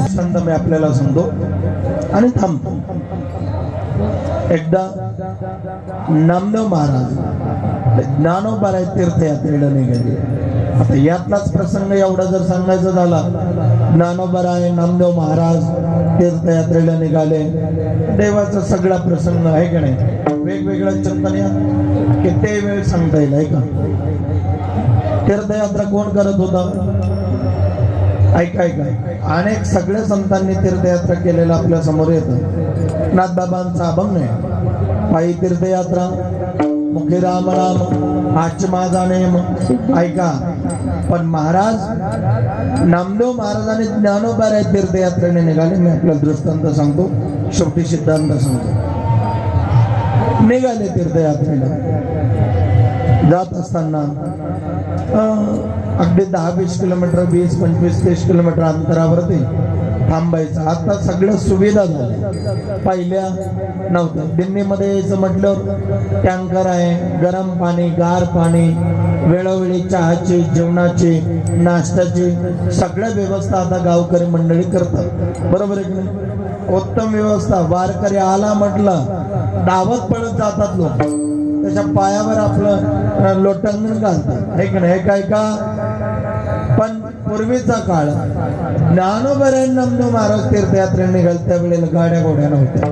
संत मी आपल्याला सांगतो आणि थांबतो. एकदा नामदेव महाराज ज्ञानोबाराय तीर्थयात्रेला निघाले. आता यातलाच प्रसंग एवढा जर सांगायचा झाला, ज्ञानोबाराय नामदेव महाराज तीर्थयात्रेला निघाले, देवाचा सगळा प्रसंग आहे की नाही, वेगवेगळ्या चिंतन किती वेळ सांगता येईल आहे का. तीर्थयात्रा कोण करत होता? ऐका ऐका, अनेक सगळ्या संतांनी तीर्थयात्रा केलेला आपल्या समोर येतं. नाथबाबांचा अभंग आहे, पायी तीर्थयात्रा मुखी राम राम हाच माझा नेम. ऐका, पण महाराज नामदेव महाराजांनी ज्ञानोबाराय तीर्थयात्रेने निघाले. मी आपल्याला दृष्टांत सांगतो, शेवटी सिद्धांत सांगतो. निघाले तीर्थयात्रेला, जात असताना अगदी 10-20 किलोमीटर, 20-25-30 किलोमीटर अंतरावरती थांबायचं. आता सगळ्या सुविधा झाल्या, पहिल्या नव्हत्या. दिल्लीमध्ये यायचं म्हटलं टँकर आहे, गरम पाणी, गार पाणी, वेळोवेळी चहाची, जेवणाची, नाश्त्याची सगळ्या व्यवस्था आता गावकरी मंडळी करतात, बरोबर आहे की नाही? उत्तम व्यवस्था. वारकरी आला म्हटलं धावत पडत जातात लोक, त्याच्या पायावर आपलं लोटांगण घालतात, आहे की नाही? काय का. पण पूर्वीचा काळ ज्ञानोबाराय नामदेव महाराज तीर्थयात्रेने निघाल त्यावेळेला गाड्या घोड्या नव्हत्या.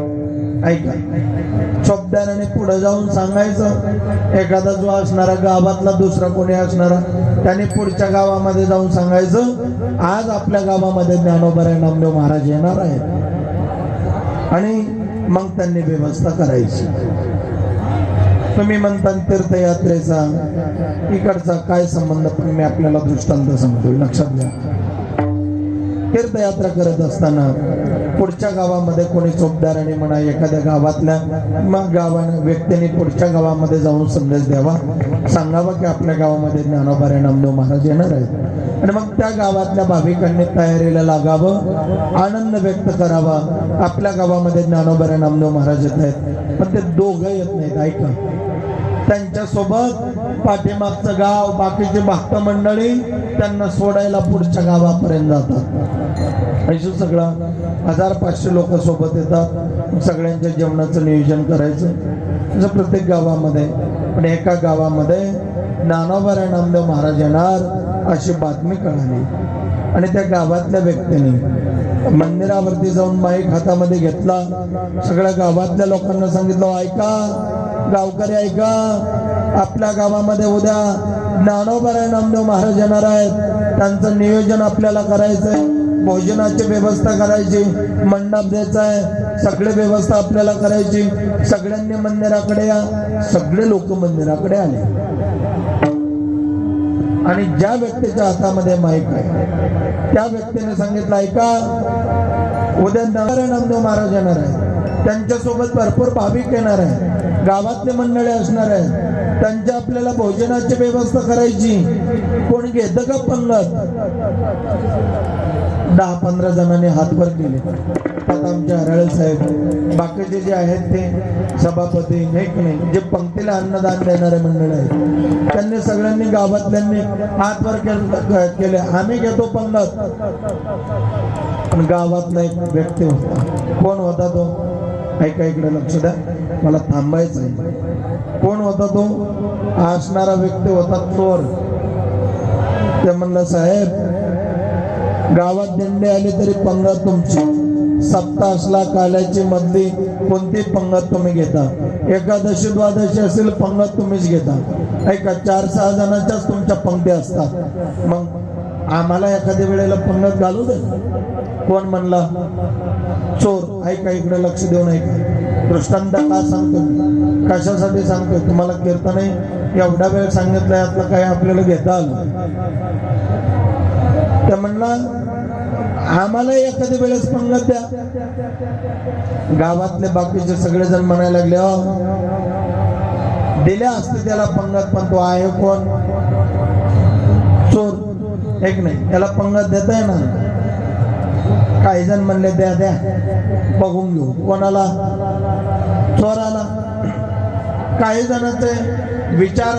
ऐका, शब्दाने पुढे जाऊन सांगायचं, एखादा जो असणारा गावातला दुसरा कोणी असणारा त्याने पुढच्या गावामध्ये जाऊन सांगायचं आज आपल्या गावामध्ये ज्ञानोबाराय नामदेव महाराज येणार आहेत, आणि मग त्यांनी व्यवस्था करायची. तुम्ही म्हणता तीर्थयात्रेचा इकडचा काय संबंध? पण मी आपल्याला दृष्टांत सांगतो, लक्षात घ्या. तीर्थयात्रा करत असताना पुढच्या गावामध्ये कोणी चोपदाराने म्हणा, एखाद्या गावातल्या मग व्यक्तीने पुढच्या गावामध्ये जाऊन संदेश द्यावा, सांगावा की आपल्या गावामध्ये ज्ञानोबाराय नामदेव महाराज येणार आहेत, आणि मग त्या गावातल्या भाविकांनी तयारीला लागावं, आनंद व्यक्त करावा, आपल्या गावामध्ये ज्ञानोबाराय नामदेव महाराज येत आहेत. पण ते दोघं येत नाहीत. ऐका, त्यांच्यासोबत पाठीमागचं गाव, बाकीची भक्त मंडळी त्यांना सोडायला पुढच्या गावापर्यंत जातात. ऐसून सगळा 1000-500 लोक सोबत येतात, सगळ्यांच्या जेवणाचं नियोजन करायचं असं प्रत्येक गावामध्ये. पण एका गावामध्ये ज्ञानोबाराय नामदेव महाराज येणार अशी बातमी कळाली, आणि त्या गावातल्या व्यक्तीने मंदिरावरती जाऊन माईक हातामध्ये घेतला, सगळ्या गावातल्या लोकांना सांगितलं, ऐका गावकरी, ऐका, आपल्या गावामध्ये उद्या ज्ञानोबाराय नामदेव महाराज येणार आहेत, त्यांचं नियोजन आपल्याला करायचंय, भोजनाची व्यवस्था करायची, मंडप द्यायचा आहे, सगळे व्यवस्था आपल्याला करायची, सगळ्यांनी मंदिराकडे या. सगळे लोक मंदिराकडे आले, आणि ज्या व्यक्तीच्या हातामध्ये माईक आहे त्या व्यक्तीने सांगितलं, ऐका उद्या ज्ञानोबाराय नामदेव महाराज येणार आहे, त्यांच्यासोबत भरपूर भाविक येणार आहे, गावातले मंडळी असणार आहेत, त्यांच्या आपल्याला भोजनाची व्यवस्था करायची. कोण घेतं का पंगत? 10-15 जणांनी हात वर केले. आता आमचे हराळे साहेब बाकीचे जे आहेत ते सभापती नाही जे पंक्तीला अन्नदान देणारे मंडळ आहेत त्यांनी सगळ्यांनी गावातल्यांनी हात वर केले. आम्ही घेतो पंगत. पण गावातला एक व्यक्ती होता. कोण होता तो? ऐका, इकडे लक्ष द्या, मला थांबायचं आहे. कोण होता तो? असणारा व्यक्ती होता चोर. ते म्हणलं, साहेब गावात दिंडे आली तरी पंगत तुमची. सप्तासला काल्याची मधली कोणती पंगत तुम्ही घेता. एकादशी द्वादशी असेल पंगत तुम्हीच घेता. ऐका, 4-6 जणांच्याच तुमच्या पंक्ती असतात. मग आम्हाला एखाद्या वेळेला पंगत घालू दे. कोण म्हणला? चोर. ऐका, इकडे लक्ष देऊन ऐका. दृष्टांत का सांगतो, कशासाठी सांगतोय तुम्हाला? कीर्तने एवढा वेळ सांगितलं, यातलं काय आपल्याला घेता आलं? त्या म्हणला, आम्हाला एखाद्या वेळेस पंगत द्या. गावातले बाकीचे सगळेजण म्हणायला लागले, दिल्या असते त्याला पंगत, पण तो आहे कोण? चोर. एक नाही, त्याला पंगत देता येणार. काही जण म्हणले, द्या द्या, बघून घेऊ. कोणाला? चोराला. काही जणांचे विचार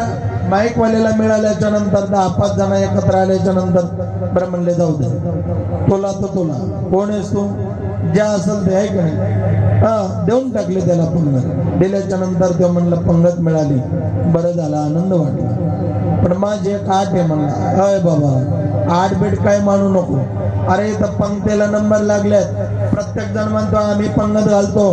माईकवाल्याला मिळाल्याच्या नंतर 10-5 जण एकत्र आल्याच्या नंतर बरं म्हणले, जाऊ दे, तुला तर तुला, कोण आहेस तू? ज्या असेल ते आहे का नाही, देऊन टाकले त्याला पंगत. दिल्याच्या नंतर तो म्हणलं पंगत मिळाली, बरं झालं, आनंद वाटला. पण माझी एक आठ आहे म्हणला. अय बाबा, 8 बीट काय मानू नको. अरे इथं पंक्तीला नंबर लागलेत. प्रत्येक जण म्हणतो आम्ही पंगत घालतो.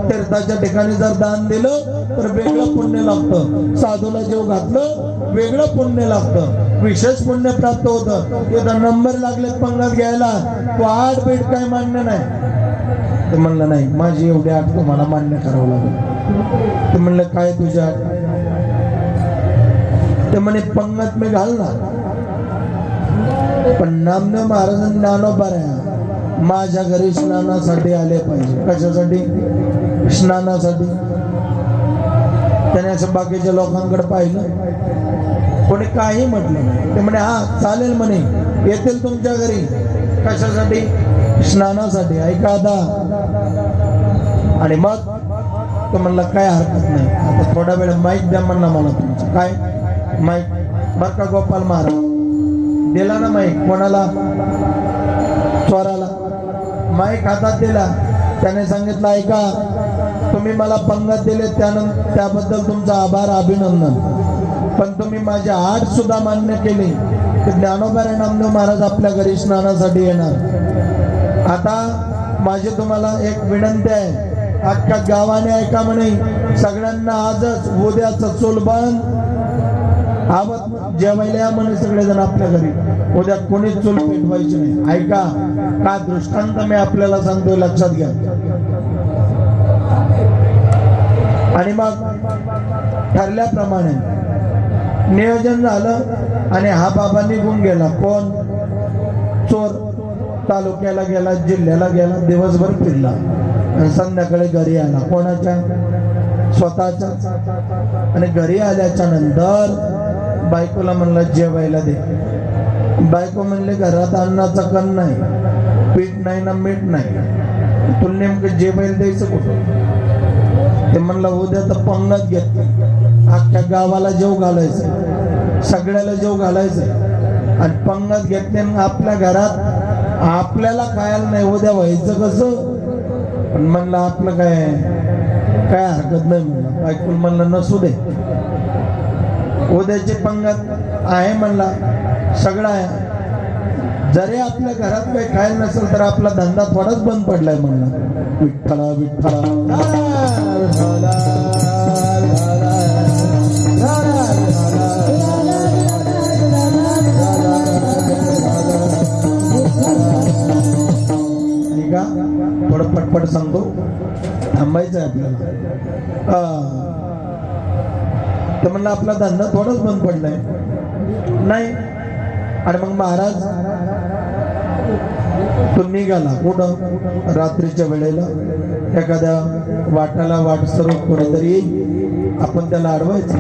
तीर्थाच्या ठिकाणी जर दान दिलं तर वेगळं पुण्य लागतं. साधूला जेव घातलं वेगळं पुण्य लागतं. विशेष पुण्य प्राप्त होतं. इथं नंबर लागलेत पंगत घ्यायला, तो 8 बीट काय मान्य नाही. ते म्हणलं, नाही, माझी एवढी आठ तुम्हाला मान्य करावं लागेल. ते म्हणलं, काय तुझ्या आठ? ते म्हणे, पंगत मी घालणार, पण नामदेव महाराजांनी ज्ञानोबा माझ्या घरी स्नानासाठी आले पाहिजे. कशासाठी? स्नानासाठी. त्याने असं बाकीच्या लोकांकडे पाहिलं, कोणी काही म्हटलं नाही. ते म्हणे, हा चालेल म्हणे, येतील तुमच्या घरी. कशासाठी? स्नानासाठी. ऐका आता. आणि मग तो म्हणला, काय हरकत नाही, आता थोडा वेळ माईक द्या म्हणला मला तुमचं. काय माईक? बर का गोपाल महाराज दिला ना माईक. कोणाला? चोराला. माईक हातात दिला. त्याने सांगितलं, ऐका, तुम्ही मला पंगत दिले त्याबद्दल तुमचा आभार, अभिनंदन. पण तुम्ही माझी आठ सुद्धा मान्य केली की ज्ञानोबा नामदेव महाराज आपल्या घरी स्नानासाठी येणार. आता माझी तुम्हाला एक विनंती आहे, अख्ख्या गावाने ऐका म्हणे, सगळ्यांना आजच उद्याच चूल बंद, आवत जेवायला या म्हणे सगळेजण आपल्या घरी. उद्या कोणीच चूल पेटवायची नाही. ऐका, का दृष्टांत मी आपल्याला सांगतोय, लक्षात घ्या. आणि मग ठरल्याप्रमाणे नियोजन झालं आणि हा बाबा निघून गेला. कोण? चोर. तालुक्याला गेला, जिल्ह्याला गेला, दिवसभर फिरला आणि संध्याकाळी घरी आला. कोणाच्या? स्वतःच्या. आणि घरी आल्याच्या नंतर बायकोला म्हणलं, जेवायला दे. बायको म्हणले, घरात अन्नाचा कण नाही, पीठ नाही ना मीठ नाही, तुला नेमकं जेवायला द्यायचं कुठं? ते म्हणलं, उद्या तर पंगत घेतली, अख्ख्या गावाला जेव घालायचं, सगळ्याला जेव घालायचं, आणि पंगत घेतली आपल्या घरात आपल्याला खायला नाही, उद्या व्हायचं कसं? पण म्हणलं, आपलं काय हरकत नाही म्हणलं. बायको म्हणलं, नसू दे, उद्याची पंगत आहे म्हणला, सगळं आहे. जरी आपल्या घरात काही खायला नसेल तर आपला धंदा थोडाच बंद पडलाय म्हणला. विठ्ठला विठ्ठला का थोडं पटपट सांगतो, थांबायचं आहे आपल्याला. तर म्हणलं, आपला धंदा थोडाच बंद पडलाय नाही. आणि मग महाराज तो निघाला कुठं? रात्रीच्या वेळेला एखाद्या वाटाला वाट सर्व कोणीतरी येईल, आपण त्याला अडवायचं.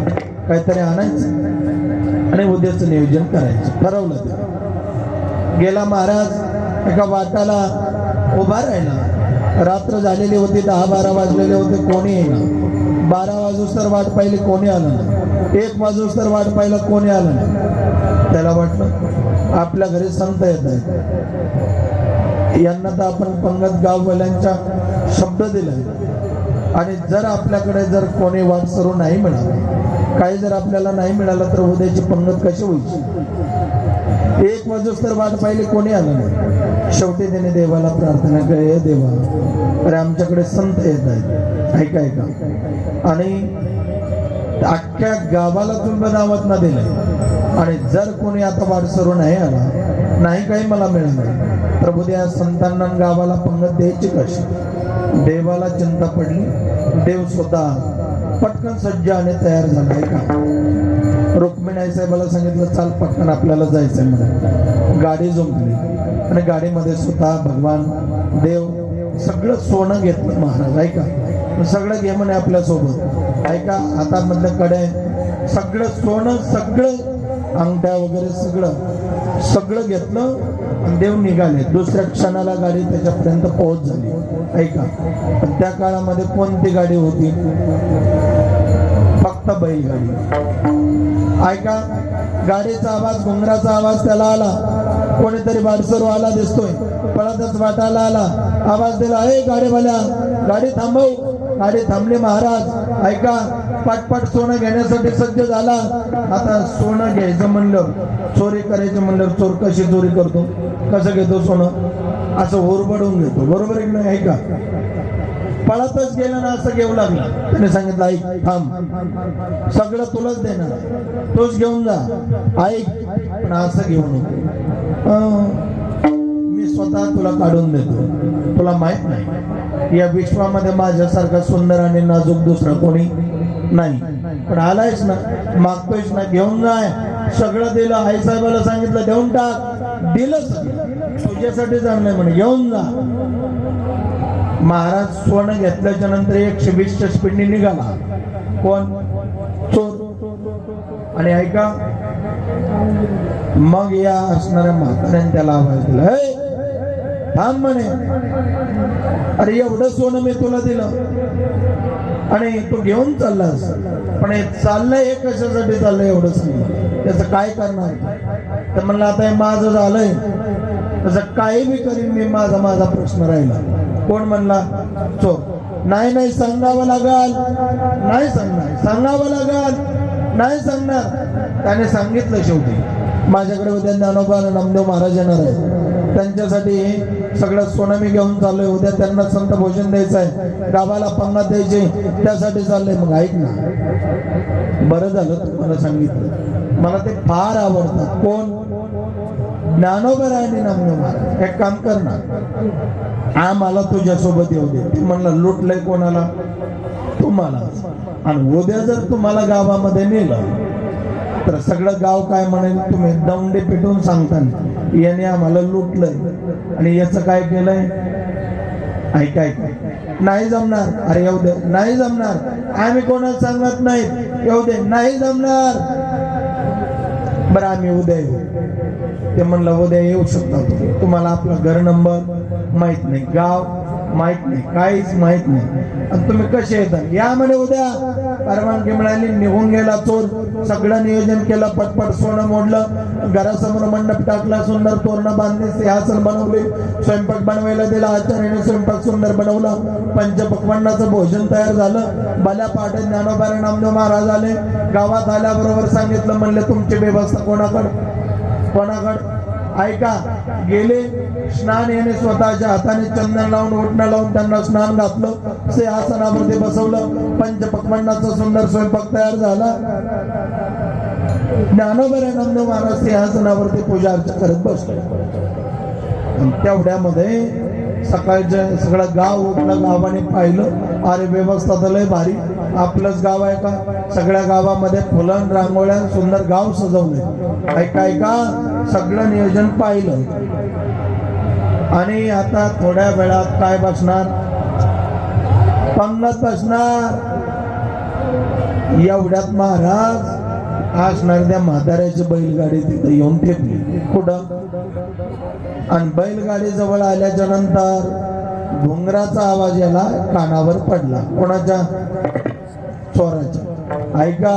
काहीतरी आणायचं आणि उद्याचं नियोजन करायचं ठरवलं. ते गेला महाराज एका वाटाला उभा राहिला. रात्र झालेली होती, 10-12 वाजलेले होते, कोणी येईना. 12 वाजूस तर वाट पाहिली, कोणी आलं नाही. 1 वाजूस तर वाट पाहिलं, कोणी आलं नाही. त्याला वाटलं आपल्या घरी संत येत आहेत, यांना तर आपण पंगत गाववाल्यांचा शब्द दिलाय आणि जर आपल्याकडे जर कोणी वाट सरू नाही मिळालं, काही जर आपल्याला नाही मिळालं तर उद्याची पंगत कशी होईल. 1 वाजूस तर वाट पाहिली, कोणी आलं नाही. शेवटी त्याने देवाला प्रार्थना केली, हे देवा, अरे आमच्याकडे संत येत आहेत, ऐका ऐका. आणि अख्ख्या गावाला तुम्ही दावत ना दिलंय आणि जर कोणी आता वाट सरू नाही आला, नाही काही मला मिळालं, प्रभू त्या संतांना गावाला पंगत द्यायची कशी. देवाला चिंता पडली. देव स्वतः पटकन सज्ज आणि तयार झालाय का. रुक्मिणी साहेबाला सांगितलं चाल पटकन आपल्याला जायचंय म्हणून. गाडी जमली आणि गाडीमध्ये स्वतः भगवान देव सगळं सोनं घेतलं. महाराज ऐका, सगळं घे म्हणे आपल्या सोबत, ऐका, हातामधलं कडे सगळं सोनं, सगळं अंगठ्या वगैरे सगळं सगळं घेतलं आणि देव निघाले. दुसऱ्या क्षणाला गाडी त्याच्यापर्यंत पोहोच झाली. ऐका, पण त्या काळामध्ये कोणती गाडी होती? फक्त बैलगाडी. ऐका, गाडीचा आवाज, घुंगराचा आवाज त्याला आला. कोणीतरी बारसरू आला दिसतोय, पळतच वाटायला आला, आवाज दिला, हे गाडीवाल्या, गाडी थांबव. गाडी थांबली. महाराज ऐका, पाटपाट सोनं घेण्यासाठी सज्ज झाला. आता सोनं घ्यायचं म्हणलं, चोरी करायचं म्हणलं, चोर कशी चोरी करतो, कसं घेतो सोनं? असं ओरबडून घेतो, बरोबर आहे नाही? ऐका, पळतच गेलं ना, असं घेऊ लागला. त्याने सांगितलं, ऐक, थांब, सगळं तुलाच देणार, तूच घेऊन जा, ऐक, पण असं घेऊ नको, मी स्वतः तुला काढून देतो. तुला माहित नाही या विश्वामध्ये माझ्यासारखा सुंदर आणि नाजूक दुसरा कोणी नाही, पण आलायच ना, मागतोयच ना, घेऊन जाय. सगळं दिलं. आई साहेबाला सांगितलं देऊन टाक, दिलंच, तुझ्यासाठी जाणलंय म्हणे, घेऊन जा. महाराज सोनं घेतल्याच्या नंतर 120च्या स्पीडने निघाला. कोण? चोर. आणि ऐका, मग या असणाऱ्या म्हाताऱ्याने त्याला आवाज दिला, हे थांब म्हणे, अरे एवढं सोनं मी तुला दिलं आणि तू घेऊन चाललास, पण हे चाललंय हे कशासाठी चाललंय एवढं सांग, त्याचं काय करणार? तर म्हणलं आता हे माझं झालंय, तसं काही बी करीन मी, माझा प्रश्न राहिला. कोण म्हणला? चोर. नाही नाही, सांगावं लागल. नाही सांगणार, सांगावं लागल. नाही सांगणार. त्याने सांगितलं. शेवटी माझ्याकडे उद्या ज्ञानोबा नामदेव महाराज येणार आहे, त्यांच्यासाठी सगळं सोनं मी घेऊन चाललोय. उद्या त्यांना संत भोजन द्यायचं आहे, गावाला पंगत द्यायची, त्यासाठी चाललंय. मग ऐक ना, बरं झालं तुम्हाला सांगितलं, मला ते फार आवडतात. कोण? ज्ञानोबा रायनी नामदेव महाराज. एक काम कर ना, आम्हाला तुझ्यासोबत येऊ दे. ते म्हणलं लुटलंय कोणाला? तुम्हाला. आणि उद्या जर तुम्हाला गावामध्ये नेलं तर सगळं गाव काय म्हणेल? तुम्ही दौंडे पेटून सांगता याने आम्हाला लुटलंय आणि याचं काय केलंय. ऐकाय नाही जमणार. अरे येऊ दे. नाही जमणार. आम्ही कोणाला सांगत नाही, येऊ दे. नाही जमणार. बरं आम्ही उद्या येऊ. ते म्हणलं उद्या येऊ शकता तुम्हाला आपला घर नंबर माहित नाही, गाव माहित नाही, काहीच माहित नाही, आणि तुम्ही कसे येतात? या म्हणे उद्या. परवानगी मिळाली. निघून गेला चोर. सगळं नियोजन केलं, पटपट सोनं मोडलं, घरासमोर मंडप टाकला, सुंदर तोरणं बांधले, सिंहासन बनवले, स्वयंपाक बनवायला दिला. आचार्याने स्वयंपाक सुंदर बनवला. पंचपक्वान्नाचं भोजन तयार झालं. भल्या पहाटे ज्ञानोबा नामदेव महाराज आले. गावात आल्याबरोबर सांगितलं, म्हणले तुमची व्यवस्था कोणाकडे? ऐका, गेले. स्नान याने स्वतःच्या हाताने चंदन लावून, ओटणं लावून त्यांना स्नान घातलं, सिंहासनावरती बसवलं. पंचपक्वान्नाचा सुंदर स्वयंपाक तयार झाला. ज्ञानोबा नामदेव महाराज सिंहासनावरती पूजा अर्चा करत बसले. तेवढ्यामध्ये सकाळचं सगळं गाव उठलं. गावाने पाहिलं, अरे व्यवस्था तर लय भारी, आपलंच गाव आहे का? सगळ्या गावामध्ये फुलं, रांगोळ्या, सुंदर गाव सजवलंय. ऐका, सगळं नियोजन पाहिलं. आणि आता थोड्या वेळात काय बसणार? पंगत बसणार. एवढ्यात महाराज असणार त्या म्हाताऱ्याची बैलगाडी तिथे येऊन ठेवली. कुठं? आणि बैलगाडी जवळ आल्याच्या नंतर घुंगराचा आवाज याला कानावर पडला. कोणाच्या? चोराच्या. ऐका.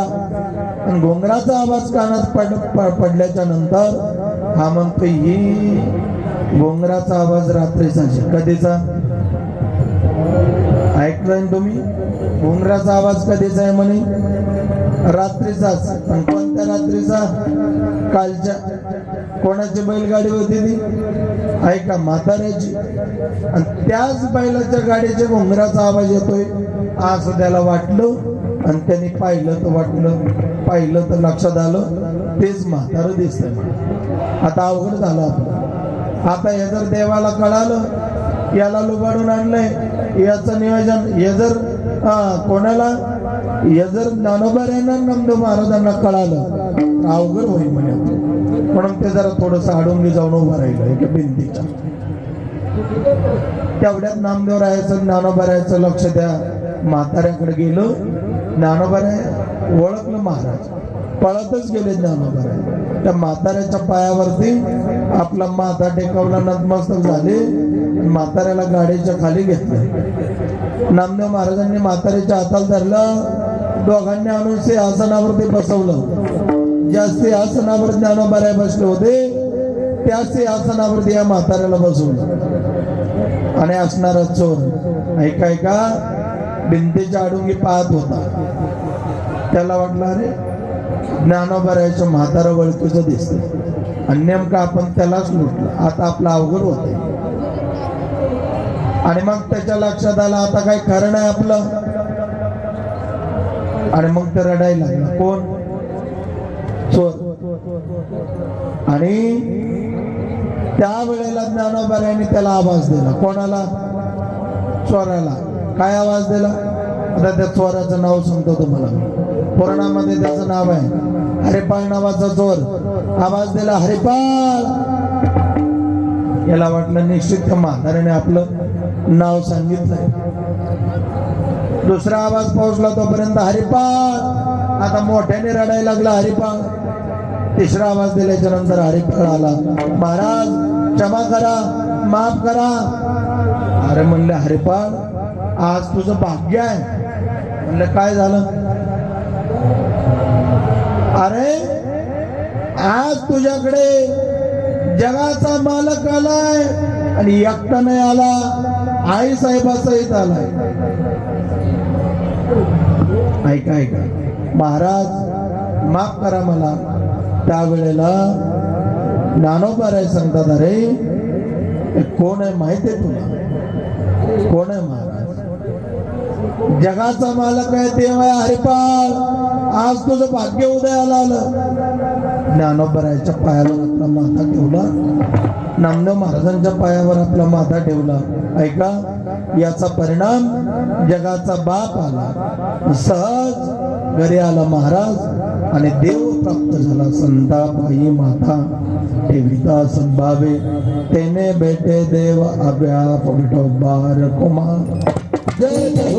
आणि घुंगराचा आवाज कानात पडल्याच्या नंतर हा म्हणतो ही घुंगराचा आवाज रात्रीचा. कधीचा? ऐकलंय तुम्ही? घुंगराचा आवाज कधीचा आहे म्हणे? रात्रीचाच. पण कोणत्या रात्रीचा? कालच्या. कोणाची बैलगाडी होती ती? ऐका, म्हाताऱ्याची. आणि त्याच बैलाच्या गाडीच्या घुंगराचा आवाज येतोय असं त्याला वाटलं. आणि त्यांनी पाहिलं तर लक्षात आलं तेच म्हातारं दिसतंय. आता अवघड झालं आपलं. आता हे जर देवाला कळालं याला लुबाडून आणलंय याचं नियोजन, हे जर कोणाला, हे जर ज्ञानोबाऱ्यांना नामदेव महाराजांना कळालं अवघड होईल म्हणे. म्हणून ते जरा थोडस आडोंगी जाऊन उभं राहिलं एका भिंतीच्या. तेवढ्यात नामदेव राहायचं, ज्ञानोबा राहायचं लक्ष त्या म्हाताऱ्याकडे गेलं. ज्ञानोबाऱ्या ओळखलं महाराज, पळतच गेले ज्ञानोबाऱ्या. त्या म्हाताऱ्याच्या पायावरती आपला माथा टेकवला, नतमस्तक झाले. म्हाताऱ्याला गाडीच्या खाली घेतलं. नामदेव महाराजांनी म्हाताऱ्याच्या हाताला धरलं. दोघांनी आणून सिंहासनावरती बसवलं. ज्या सिंहासनावर ज्ञानोबाऱ्या बसले होते त्या सिंहासनावरती या म्हाताऱ्याला बसवलं. आणि असणारा चोर ऐका भिंतीच्या आडुंगी पाहत होता. त्याला वाटलं अरे ज्ञानोबाऱ्याचं म्हातारा वळखीचं दिसतं आणि नेमकं आपण त्यालाच लुटलं. आता आपलं अवघड होतंय. आणि मग त्याच्या लक्षात आलं आता काय खरं नाही आपलं. आणि मग ते रडायला लागला. कोण? चोर. आणि त्या वेळेला ज्ञानोबाऱ्याने त्याला आवाज दिला. कोणाला? चोराला. काय आवाज दिला? आता त्या चोराचं नाव सांगतो तुम्हाला. पुराणामध्ये त्याचं नाव आहे हरिपाळ नावाचा चोर. आवाज दिला हरिपाळ. याला वाटलं निश्चित त्या म्हाताऱ्याने आपलं नाव सांगितलंय. दुसरा आवाज पोहोचला तोपर्यंत हरिपाळ. आता मोठ्याने रडायला लागला हरिपाळ. तिसरा आवाज दिल्याच्या नंतर हरिपाळ आला. महाराज क्षमा करा, माफ करा. अरे म्हणले हरिपाळ आज तुझं भाग्य आहे. म्हणलं काय झालं? अरे आज तुझ्याकडे जगाचा मालक आलाय आणि एकटा नाही आला, आई साहेबासहित आलाय. ऐका महाराज माफ करा मला. त्यावेळेला ज्ञानोबाराय सांगतात अरे कोण आहे माहितीये तुला? कोण आहे महाराज? जगाचा मालक आहे देव आहे हरिपाळ. आज तुझं भाग्य उदयाला आलं. ज्ञानोबारायच्या पायावर आपला माथा ठेवला. नामदेव महाराजांच्या पायावर आपला माथा ठेवला. ऐका याचा परिणाम जगाचा बाप आला. सहज घरी आला महाराज आणि देव प्राप्त झाला. संता पायी माथा ठेविता संभावे तेने बेटे देव अभ्या पविठो बार कुमार. जय जय